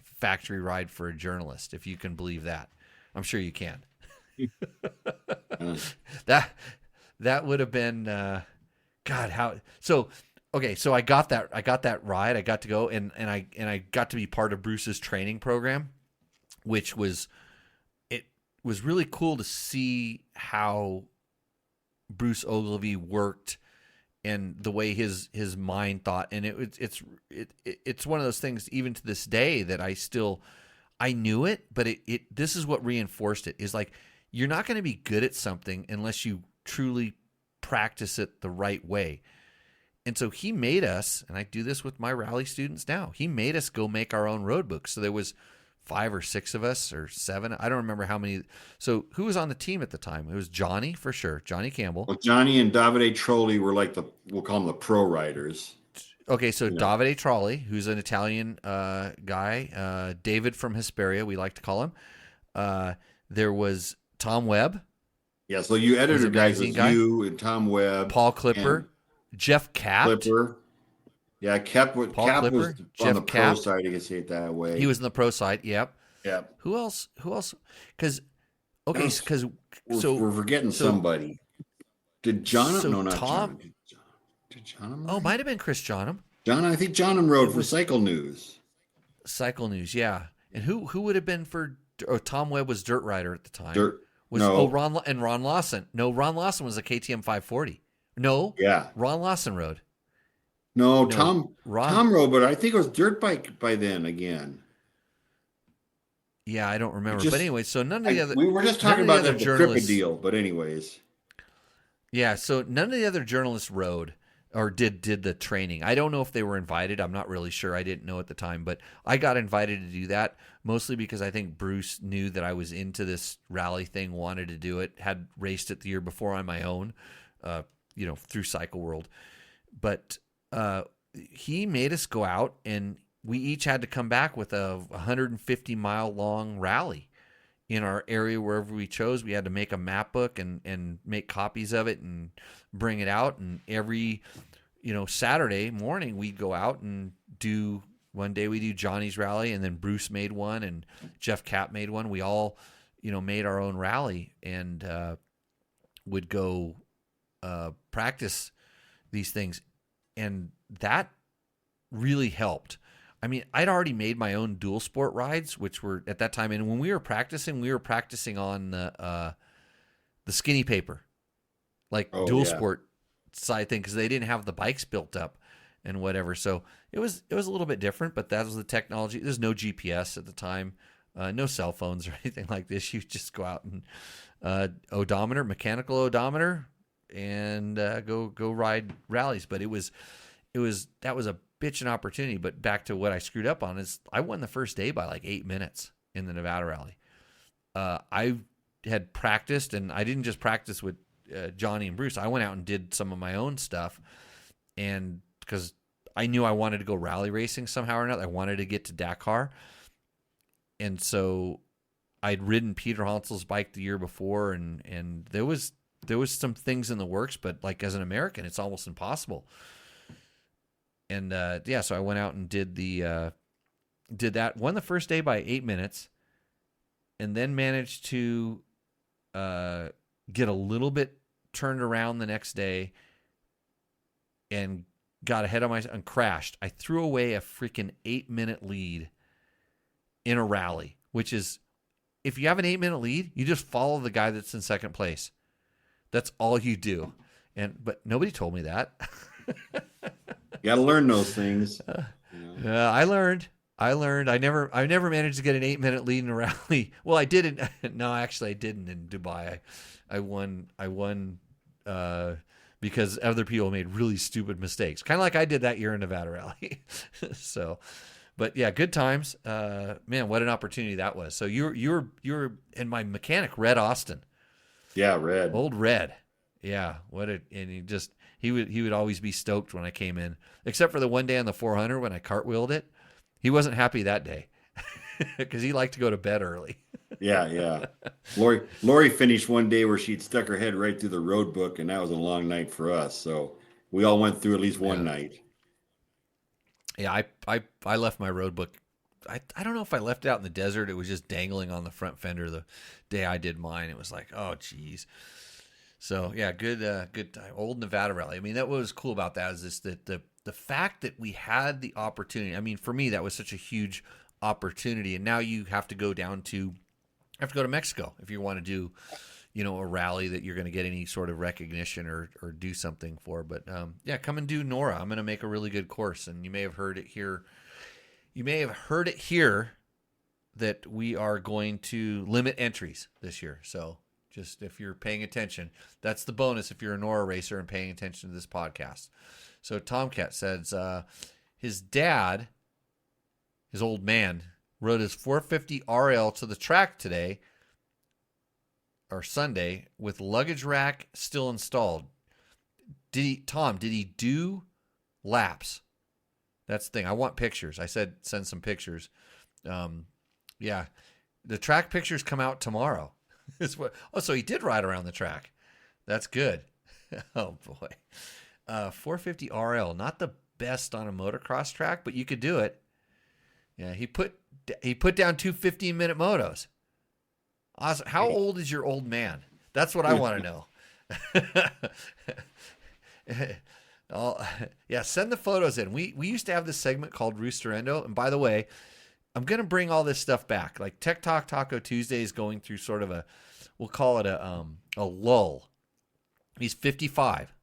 factory ride for a journalist, if you can believe that. I'm sure you can. That would have been, God, how, so... Okay, so I got that ride. I got to go and I got to be part of Bruce's training program, which was really cool to see how Bruce Ogilvy worked and the way his mind thought. And it's one of those things even to this day that I knew it, but this is what reinforced it, is like you're not going to be good at something unless you truly practice it the right way. And so he made us, and I do this with my rally students now, he made us go make our own road books. So there was 5 or 6 of us, or 7. I don't remember how many. So who was on the team at the time? It was Johnny, for sure. Johnny Campbell. Well, Johnny and Davide Trolli were like we'll call them the pro riders. Okay, so Davide Trolli, who's an Italian guy. David from Hesperia, we like to call him. There was Tom Webb. Yeah, so you editor guys was you and Tom Webb. Paul Clipper. Jeff Kapp. Clipper. Yeah, Kapp was on the pro side, I guess say it that way. He was on the pro side, yep. Yep. Who else? Because we're forgetting somebody. Did Johnham? No, not Tom. John. Did Johnham? Oh, might have been Chris Johnham. I think Johnham rode for Cycle News. Cycle News, yeah. And who would have been for? Oh, Tom Webb was dirt rider at the time. Ron Lawson. No, Ron Lawson was a KTM 540. No. Yeah. Ron Lawson rode. No, Tom rode, but I think it was dirt bike by then again. Yeah, I don't remember. But anyway, so none of the other... We were just talking about the Crippa deal, but anyways. Yeah, so none of the other journalists rode or did the training. I don't know if they were invited. I'm not really sure. I didn't know at the time, but I got invited to do that mostly because I think Bruce knew that I was into this rally thing, wanted to do it, had raced it the year before on my own, through Cycle World. But he made us go out, and we each had to come back with a 150-mile long rally in our area wherever we chose. We had to make a map book and make copies of it and bring it out. And every Saturday morning we'd go out and do. One day we do Johnny's rally, and then Bruce made one, and Jeff Kapp made one. We all made our own rally and would go practice these things, and that really helped. I mean, I'd already made my own dual sport rides, which were at that time, and when we were practicing on the skinny paper, like dual sport side thing, because they didn't have the bikes built up and whatever. So it was a little bit different, but that was the technology. There's no GPS at the time, no cell phones or anything like this. You just go out and mechanical odometer, and go ride rallies. But that was a bitchin' opportunity. But back to what I screwed up on is I won the first day by like 8 minutes in the Nevada Rally. I had practiced, and I didn't just practice with Johnny and Bruce. I went out and did some of my own stuff, and because I knew I wanted to go rally racing somehow or another, I wanted to get to Dakar, and so I'd ridden Peter Hansel's bike the year before, and there was some things in the works, but like as an American, it's almost impossible. And so I went out and did that. Won the first day by 8 minutes, and then managed to get a little bit turned around the next day, and got ahead of myself and crashed. I threw away a freaking 8-minute lead in a rally, which is, if you have an 8-minute lead, you just follow the guy that's in second place. That's all you do. But nobody told me that. You got to learn those things. I learned. I never managed to get an 8-minute lead in a rally. Well, I didn't. No, actually, I didn't in Dubai. I won because other people made really stupid mistakes, kind of like I did that year in Nevada Rally. So, but yeah, good times. Man, what an opportunity that was. So you're and my mechanic, Red Austin. Yeah, Red. Old Red. Yeah, he would always be stoked when I came in, except for the one day on the 400 when I cartwheeled it. He wasn't happy that day because he liked to go to bed early. Yeah. Lori finished one day where she'd stuck her head right through the road book, and that was a long night for us. So we all went through at least one night. Yeah, I left my road book. I don't know if I left it out in the desert. It was just dangling on the front fender the day I did mine. It was like, oh, geez. So yeah, good time. Old Nevada Rally. I mean, that what was cool about that is this, that the fact that we had the opportunity. I mean, for me, that was such a huge opportunity. And now you have to go to Mexico if you want to do, a rally that you're going to get any sort of recognition or do something for. But come and do Nora. I'm going to make a really good course, and you may have heard it here. You may have heard it here that we are going to limit entries this year. So just if you're paying attention, that's the bonus if you're a Nora racer and paying attention to this podcast. So Tomcat says his dad, his old man, rode his 450 RL to the track today or Sunday with luggage rack still installed. Did he do laps? That's the thing. I want pictures. I said send some pictures. Yeah. The track pictures come out tomorrow. So he did ride around the track. That's good. Oh, boy. 450 RL, not the best on a motocross track, but you could do it. Yeah, he put down 2 15-minute motos. Awesome. How old is your old man? That's what I want to know. Yeah, send the photos in. We used to have this segment called Roosterendo, and by the way, I'm going to bring all this stuff back. Like Tech Talk Taco Tuesday is going through sort of we'll call it a lull. He's 55.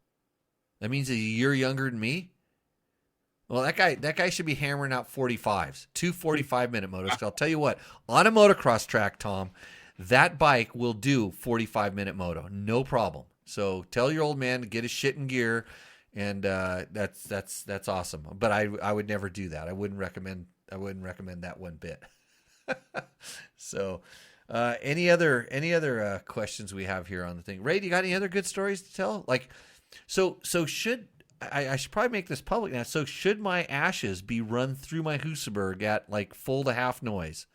That means he's a year younger than me. Well, that guy should be hammering out 45s, 2 45-minute motos. I'll tell you what, on a motocross track, Tom, that bike will do 45-minute moto, no problem. So tell your old man to get his shit in gear, and that's awesome. But I would never do that. I wouldn't recommend that one bit. So, any other questions we have here on the thing? Ray, do you got any other good stories to tell? Like, so should I should probably make this public now. So should my ashes be run through my Husaberg at like full to half noise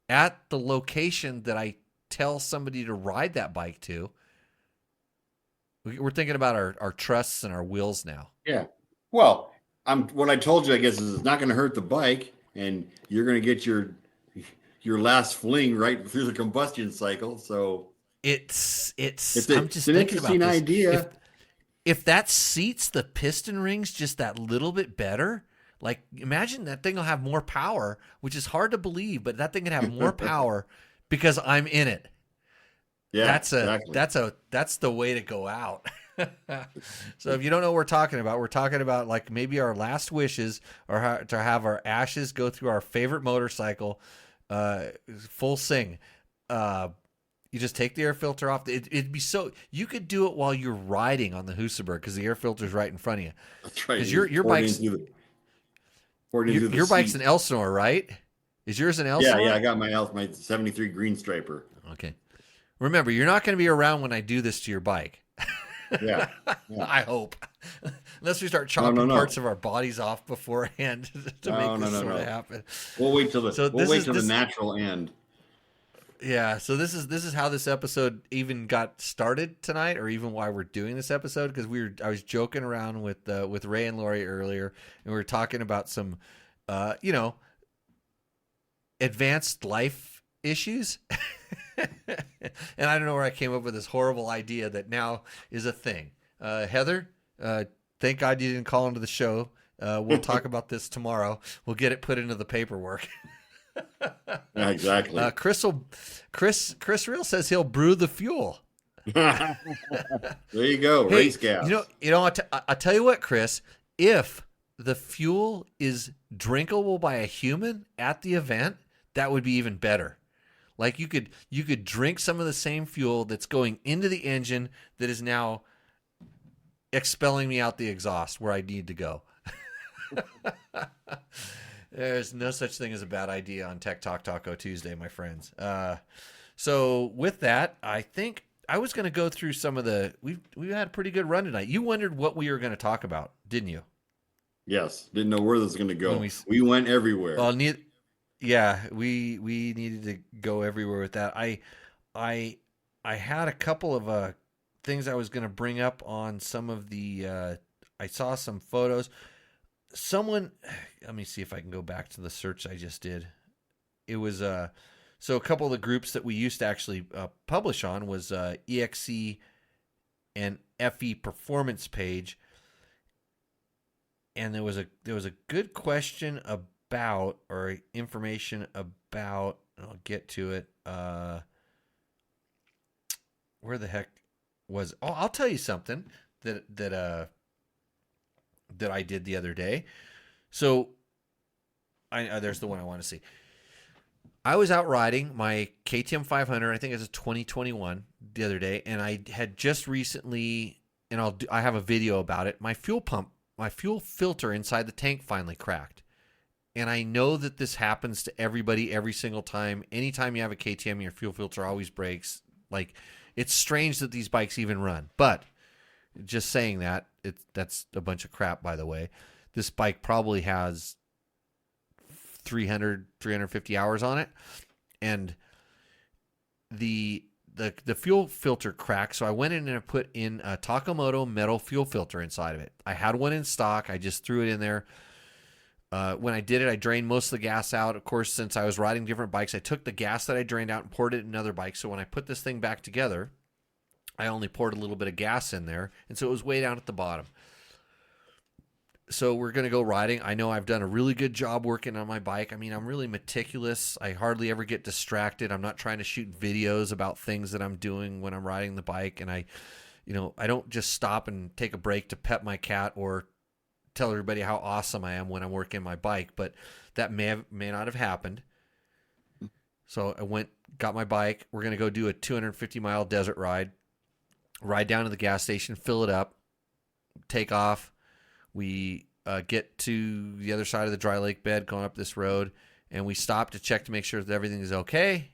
at the location that I tell somebody to ride that bike to? We're thinking about our trusts and our wheels now. Yeah. Well, what I told you, I guess, is it's not going to hurt the bike, and you're going to get your last fling right through the combustion cycle. So it's I'm just an interesting idea. If that seats the piston rings just that little bit better, like imagine that thing will have more power, which is hard to believe, but that thing can have more power because I'm in it. Yeah, that's the way to go out. So if you don't know what we're talking about like maybe our last wishes are to have our ashes go through our favorite motorcycle, full sing. You just take the air filter off. It'd be so you could do it while you're riding on the Husaberg because the air filter's right in front of you. That's right. Because your bike's bike's an Elsinore, right? Is yours an Elsinore? Yeah. I got my 73 green striper. Okay. Remember, you're not going to be around when I do this to your bike. Yeah. Yeah. I hope. Unless we start No, chopping no, parts no. of our bodies off beforehand to No, make no, this no, sort of no. happen. We'll So wait till the natural end. yeah, so this is how this episode even got started tonight, or even why we're doing this episode, because I was joking around with Ray and Lori earlier, and we were talking about some you know, advanced life issues. And I don't know where I came up with this horrible idea that now is a thing. Heather, thank God you didn't call into the show. We'll talk about this tomorrow. We'll get it put into the paperwork. Yeah, exactly. Chris Real says he'll brew the fuel. There you go. Hey, Race gas. I'll tell you what, Chris. If the fuel is drinkable by a human at the event, that would be even better. Like you could drink some of the same fuel that's going into the engine that is now expelling me out the exhaust where I need to go. There's no such thing as a bad idea on Tech Talk Taco Tuesday, my friends. So with that, I think I was going to go through some of the. We've had a pretty good run tonight. You wondered what we were going to talk about, didn't you? Yes. Didn't know where this was going to go. We went everywhere. Well, yeah, we needed to go everywhere with that. I had a couple of things I was going to bring up on some of the. I saw some photos. Someone, let me see if I can go back to the search I just did. It was so a couple of the groups that we used to actually publish on was EXC and FE Performance page, and there was a good question about, or information about. I'll get to it. Where the heck was? Oh, I'll tell you something that I did the other day. So, there's the one I want to see. I was out riding my KTM 500. I think it's a 2021 the other day, and I had just recently, and I have a video about it. My fuel filter inside the tank finally cracked, and I know that this happens to everybody every single time. Anytime you have a KTM, your fuel filter always breaks. Like, it's strange that these bikes even run, but just saying that, that's a bunch of crap, by the way. This bike probably has 350 hours on it, and the fuel filter cracked, so I went in and I put in a Takamoto metal fuel filter inside of it. I had one in stock. I just threw it in there. When I did it, I drained most of the gas out. Of course, since I was riding different bikes, I took the gas that I drained out and poured it in another bike. So when I put this thing back together, I only poured a little bit of gas in there, and so it was way down at the bottom. So we're going to go riding. I know I've done a really good job working on my bike. I mean, I'm really meticulous. I hardly ever get distracted. I'm not trying to shoot videos about things that I'm doing when I'm riding the bike, and I don't just stop and take a break to pet my cat or tell everybody how awesome I am when I'm working my bike, but that may not have happened. So I got my bike. We're going to go do a 250-mile desert ride down to the gas station, fill it up, take off. We get to the other side of the dry lake bed going up this road, and we stop to check to make sure that everything is okay.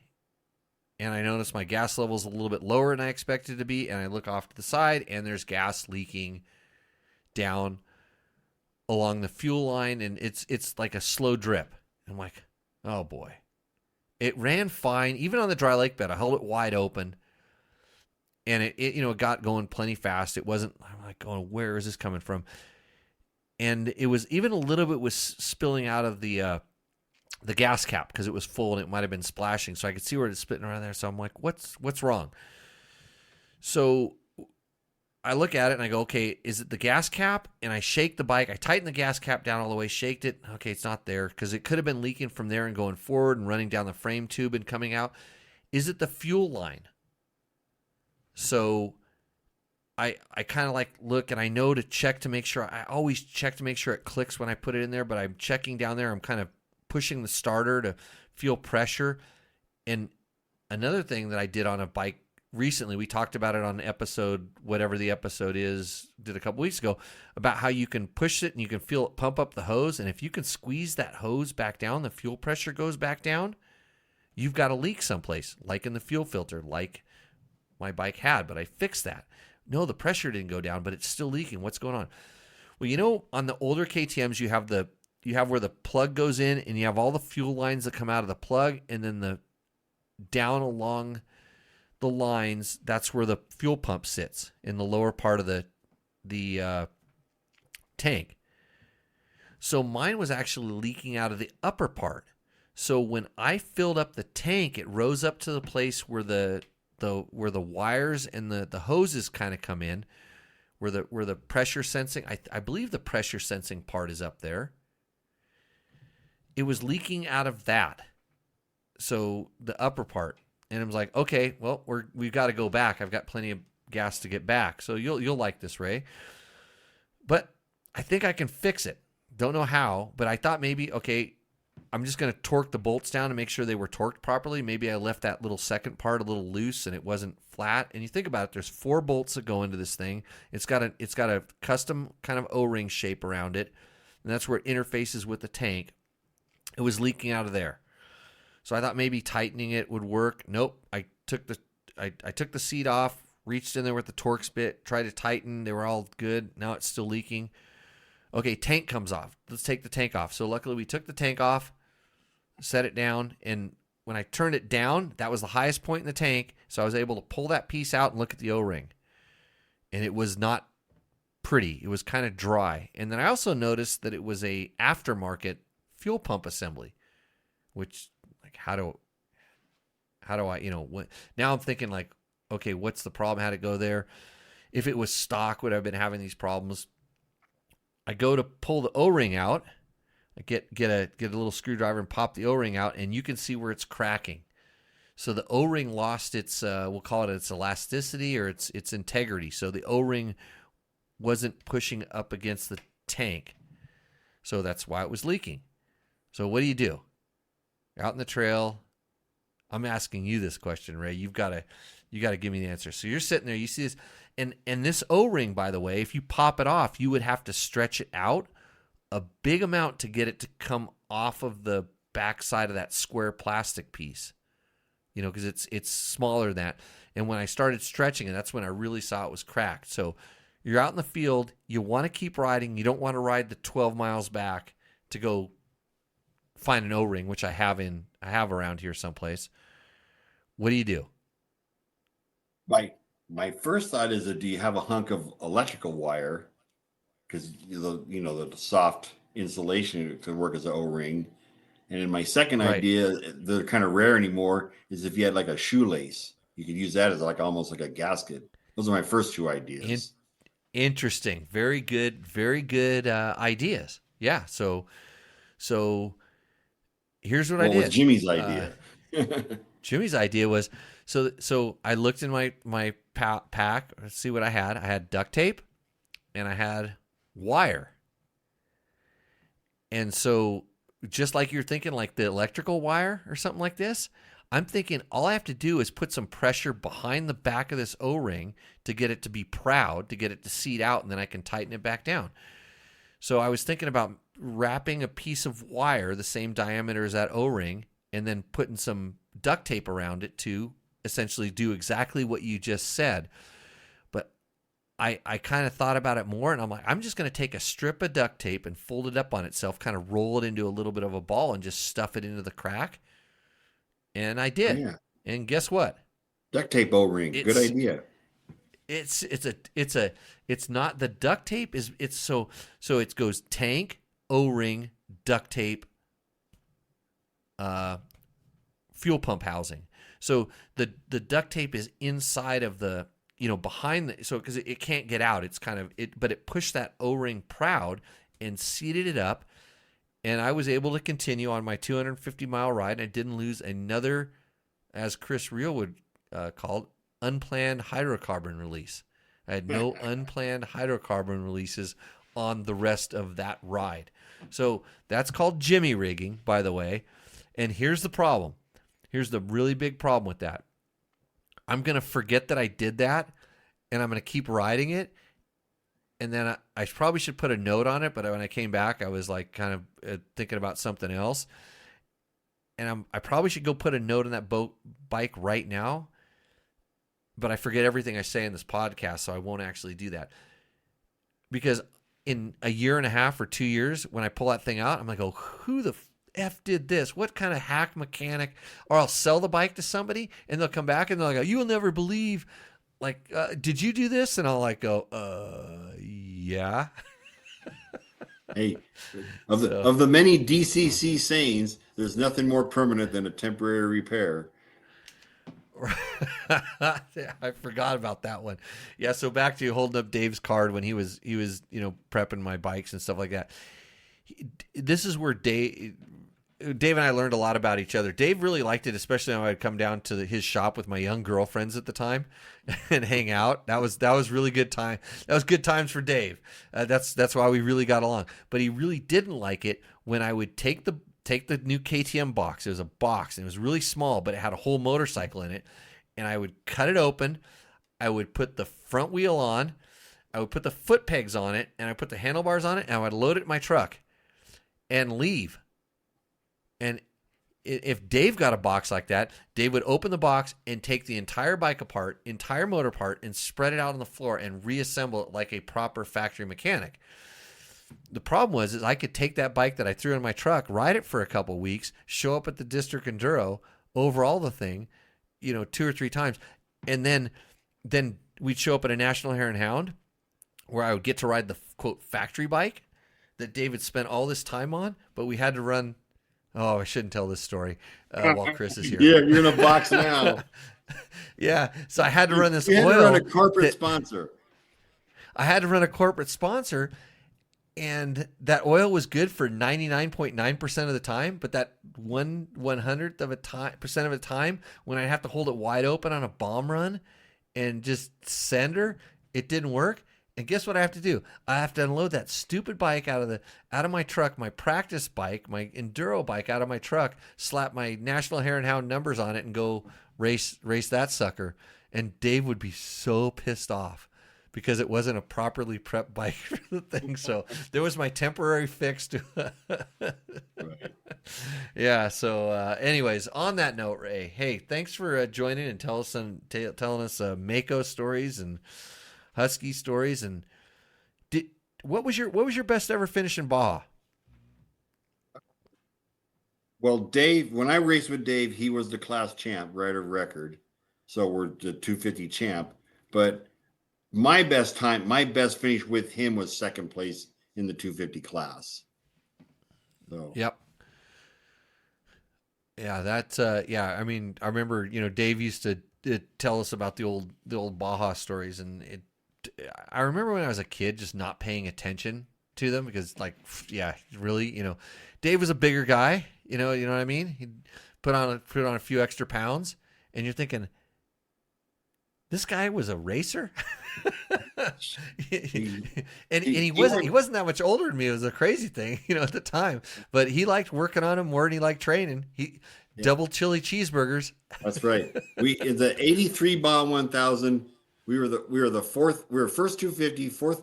And I notice my gas level is a little bit lower than I expected it to be, and I look off to the side, and there's gas leaking down along the fuel line, and it's like a slow drip. I'm like, oh boy. It ran fine, even on the dry lake bed. I held it wide open, and it got going plenty fast. It wasn't, I'm like, oh, where is this coming from? And it was even a little bit was spilling out of the gas cap because it was full and it might have been splashing. So I could see where it's spitting around there. So I'm like, what's wrong? So I look at it and I go, okay, is it the gas cap? And I shake the bike. I tighten the gas cap down all the way, shaked it. Okay, it's not there because it could have been leaking from there and going forward and running down the frame tube and coming out. Is it the fuel line? So I kind of like look, and I know to check to make sure. I always check to make sure it clicks when I put it in there, but I'm checking down there. I'm kind of pushing the starter to feel pressure. And another thing that I did on a bike recently, we talked about it on episode, whatever the episode is, did a couple weeks ago, about how you can push it and you can feel it pump up the hose. And if you can squeeze that hose back down, the fuel pressure goes back down. You've got a leak someplace, like in the fuel filter, like my bike had, but I fixed that. No, the pressure didn't go down, but it's still leaking. What's going on? Well, on the older KTMs, you have where the plug goes in, and you have all the fuel lines that come out of the plug, and then the down along the lines, that's where the fuel pump sits in the lower part of the tank. So mine was actually leaking out of the upper part. So when I filled up the tank, it rose up to the place where the wires and the hoses kind of come in, where the pressure sensing. I believe the pressure sensing part is up there. It was leaking out of that. So the upper part, and I was like, okay, well, we've got to go back. I've got plenty of gas to get back. So you'll like this, Ray. But I think I can fix it. Don't know how, but I thought maybe, okay, I'm just going to torque the bolts down to make sure they were torqued properly. Maybe I left that little second part a little loose and it wasn't flat. And you think about it, there's 4 bolts that go into this thing. It's got a custom kind of O-ring shape around it, and that's where it interfaces with the tank. It was leaking out of there. So I thought maybe tightening it would work. Nope. I took the seat off, reached in there with the Torx bit, tried to tighten. They were all good. Now it's still leaking. Okay, tank comes off. Let's take the tank off. So luckily we took the tank off, set it down, and when I turned it down, that was the highest point in the tank, so I was able to pull that piece out and look at the O-ring. And it was not pretty. It was kind of dry. And then I also noticed that it was a aftermarket fuel pump assembly, which, like, how do I, now I'm thinking, like, okay, what's the problem? How'd it go there? If it was stock, would I have been having these problems? I go to pull the O-ring out. I get a little screwdriver and pop the O-ring out, and you can see where it's cracking. So the O-ring lost its, we'll call it its elasticity or its integrity. So the O-ring wasn't pushing up against the tank. So that's why it was leaking. So what do? You're out in the trail. I'm asking you this question, Ray. You got to give me the answer. So you're sitting there, you see this, and this O-ring, by the way, if you pop it off, you would have to stretch it out a big amount to get it to come off of the backside of that square plastic piece, because it's smaller than that. And when I started stretching it, that's when I really saw it was cracked. So you're out in the field, you want to keep riding, you don't want to ride the 12 miles back to go find an O-ring, which I have around here someplace. What do you do? My first thought is that, do you have a hunk of electrical wire? Because the soft insulation could work as an O-ring. And then my second idea, they're kind of rare anymore, is if you had like a shoelace, you could use that as like almost like a gasket. Those are my first 2 ideas. Interesting. Very good ideas. Yeah. So here's what I did. What was Jimmy's idea? Jimmy's idea was, so I looked in my pack. Let's see what I had. I had duct tape and I had wire. And so just like you're thinking, like the electrical wire or something like this, I'm thinking all I have to do is put some pressure behind the back of this O-ring to get it to be proud, to get it to seat out, and then I can tighten it back down. So I was thinking about wrapping a piece of wire the same diameter as that O-ring and then putting some duct tape around it to essentially do exactly what you just said. But I kind of thought about it more, and I'm like, I'm just going to take a strip of duct tape and fold it up on itself, kind of roll it into a little bit of a ball and just stuff it into the crack. And I did. Yeah. And guess what? Duct tape O-ring. Good idea. It's not the duct tape so it goes tank, O-ring, duct tape, fuel pump housing. So the duct tape is inside of the, behind the, so because it can't get out. It's kind of it, but it pushed that O-ring proud and seated it up. And I was able to continue on my 250-mile ride. I didn't lose another, as Chris Reel would call it, unplanned hydrocarbon release. I had no unplanned hydrocarbon releases on the rest of that ride. So that's called Jimmy rigging, by the way. And here's the problem. Here's the really big problem with that. I'm going to forget that I did that, and I'm going to keep riding it. And then I probably should put a note on it, but when I came back, I was like kind of thinking about something else. And I probably should go put a note on that bike right now. but I forget everything I say in this podcast, so I won't actually do that. Because in a year and a half or 2 years, when I pull that thing out, I'm like, oh, who the F did this? What kind of hack mechanic? Or I'll sell the bike to somebody, and they'll come back and they'll go, you'll never believe, like, did you do this? And I'll like go, yeah. Hey, of the many DCC sayings, there's nothing more permanent than a temporary repair. I forgot about that one. Yeah, so back to holding up Dave's card when he was prepping my bikes and stuff like that. This is where Dave and I learned a lot about each other. Dave really liked it, especially when I'd come down to his shop with my young girlfriends at the time and hang out. That was really good time. That was good times for Dave. That's why we really got along. But he really didn't like it when I would take the new KTM box. It was a box, and it was really small, but it had a whole motorcycle in it. And I would cut it open. I would put the front wheel on. I would put the foot pegs on it, and I put the handlebars on it, and I would load it in my truck and leave. And if Dave got a box like that, Dave would open the box and take the entire bike apart, entire motor part, and spread it out on the floor and reassemble it like a proper factory mechanic. The problem was I could take that bike that I threw in my truck, ride it for a couple weeks, show up at the District Enduro, overhaul the thing, 2 or 3 times, and then we'd show up at a National Hare and Hound where I would get to ride the quote factory bike that David spent all this time on, but we had to run. Oh, I shouldn't tell this story while Chris is here. Yeah, you're in a box now. Yeah, so I had to run this you oil. had to run a corporate sponsor. I had to run a corporate sponsor, and that oil was good for 99.9% of the time, but that 1/100th of a percent of the time when I have to hold it wide open on a bomb run and just send her, it didn't work. And guess what I have to do? I have to unload that stupid bike out of my truck, my practice bike, my enduro bike out of my truck, slap my National Hare and Hound numbers on it, and go race that sucker. And Dave would be so pissed off because it wasn't a properly prepped bike for the thing. So there was my temporary fix to Right. Yeah. So anyways, on that note, Ray, hey, thanks for joining and telling us Maicos stories and Husky stories. And what was your best ever finish in Baja? Well, Dave, when I raced with Dave, he was the class champ, rider of record. So we're the 250 champ. But my best finish with him was second place in the 250 class. So Yep. Yeah, that's yeah. I mean, I remember Dave used to tell us about the old Baja stories, and I remember when I was a kid just not paying attention to them because, like, yeah, really, Dave was a bigger guy, you know what I mean? He'd put on a few extra pounds, and you're thinking, this guy was a racer, and he wasn't that much older than me. It was a crazy thing, at the time. But he liked working on him more than he liked training. Double chili cheeseburgers. That's right. We in the '83 Baja 1000. We were the fourth. We were first 250, fourth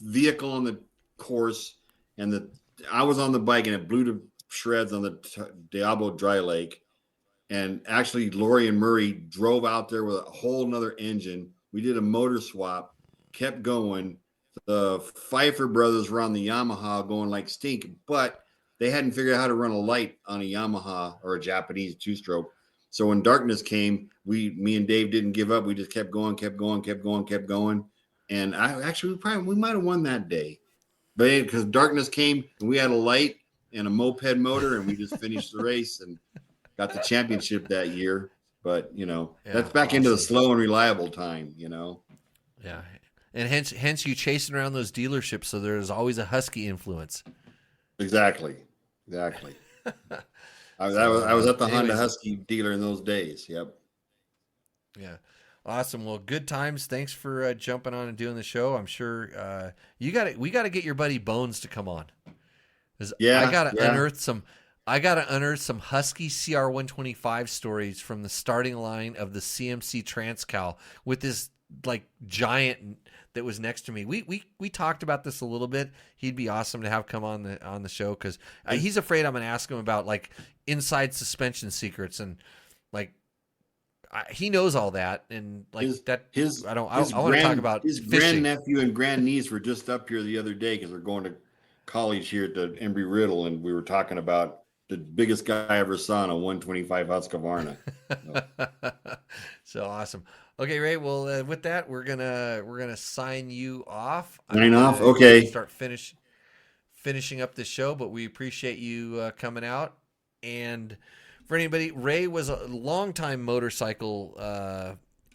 vehicle on the course, and I was on the bike, and it blew to shreds on the Diablo Dry Lake. And actually, Lori and Murray drove out there with a whole nother engine. We did a motor swap, kept going. The Pfeiffer brothers were on the Yamaha going like stink, but they hadn't figured out how to run a light on a Yamaha or a Japanese 2-stroke. So when darkness came, me and Dave didn't give up. We just kept going. And we might have won that day, but because darkness came and we had a light and a moped motor, and we just finished the race and got the championship that year. But that's back into the slow and reliable time. Yeah, and hence you chasing around those dealerships, so there's always a Husky influence. Exactly. I was at the Honda Husky dealer in those days. Yep. Yeah. Awesome. Well, good times. Thanks for jumping on and doing the show. I'm sure we got to get your buddy Bones to come on. Yeah. I got to unearth some Husky CR125 stories from the starting line of the CMC Transcal with this like giant that was next to me. We talked about this a little bit. He'd be awesome to have come on the show because he's afraid I'm going to ask him about like inside suspension secrets and like he knows all that, and like His that. his I don't. his I want to talk about his fishing. grandnephew and grandniece were just up here the other day because they're going to college here at the Embry Riddle, and we were talking about the biggest guy I ever saw on a 125 Husqvarna. So, So awesome. Okay, Ray. Well, with that, we're gonna sign you off. I'm sign off. gonna Okay. start finishing up this show, but we appreciate you coming out. And for anybody, Ray was a longtime motorcycle.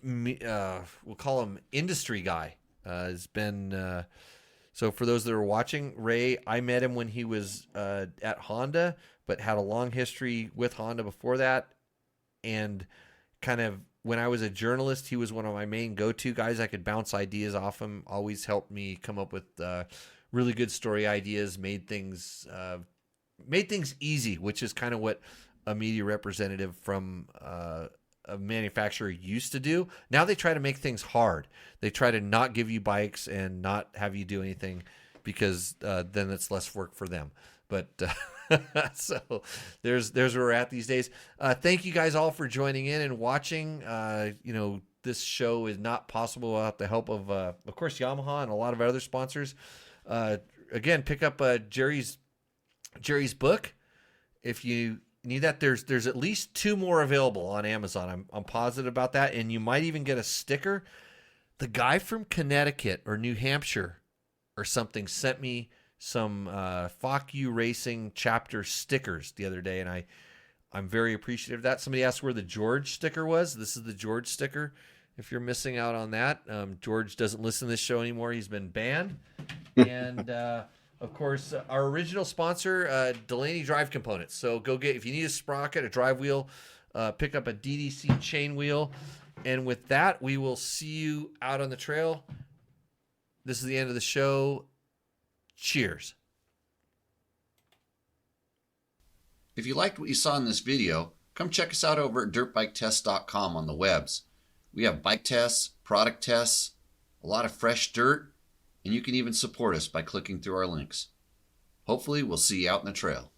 We'll call him industry guy. Has been so for those that are watching, Ray, I met him when he was at Honda, but had a long history with Honda before that, and kind of when I was a journalist, he was one of my main go-to guys. I could bounce ideas off him. Always helped me come up with really good story ideas. Made things easy, which is kind of what a media representative from a manufacturer used to do. Now they try to make things hard. They try to not give you bikes and not have you do anything because then it's less work for them. But so there's where we're at these days. Thank you guys all for joining in and watching. This show is not possible without the help of course, Yamaha and a lot of other sponsors. Again, pick up Jerry's book if you need that. There's at least 2 more available on Amazon. I'm positive about that, and you might even get a sticker. The guy from Connecticut or New Hampshire or something sent me some Fuck You Racing chapter stickers the other day, and I'm very appreciative of that. Somebody asked where the George sticker was. This is the George sticker. If you're missing out on that, George doesn't listen to this show anymore. He's been banned. And of course, our original sponsor, Delaney Drive Components. So go get, if you need a sprocket, a drive wheel, pick up a DDC chain wheel. And with that, we will see you out on the trail. This is the end of the show. Cheers. If you liked what you saw in this video, come check us out over at dirtbiketest.com on the webs. We have bike tests, product tests, a lot of fresh dirt, and you can even support us by clicking through our links. Hopefully, we'll see you out in the trail.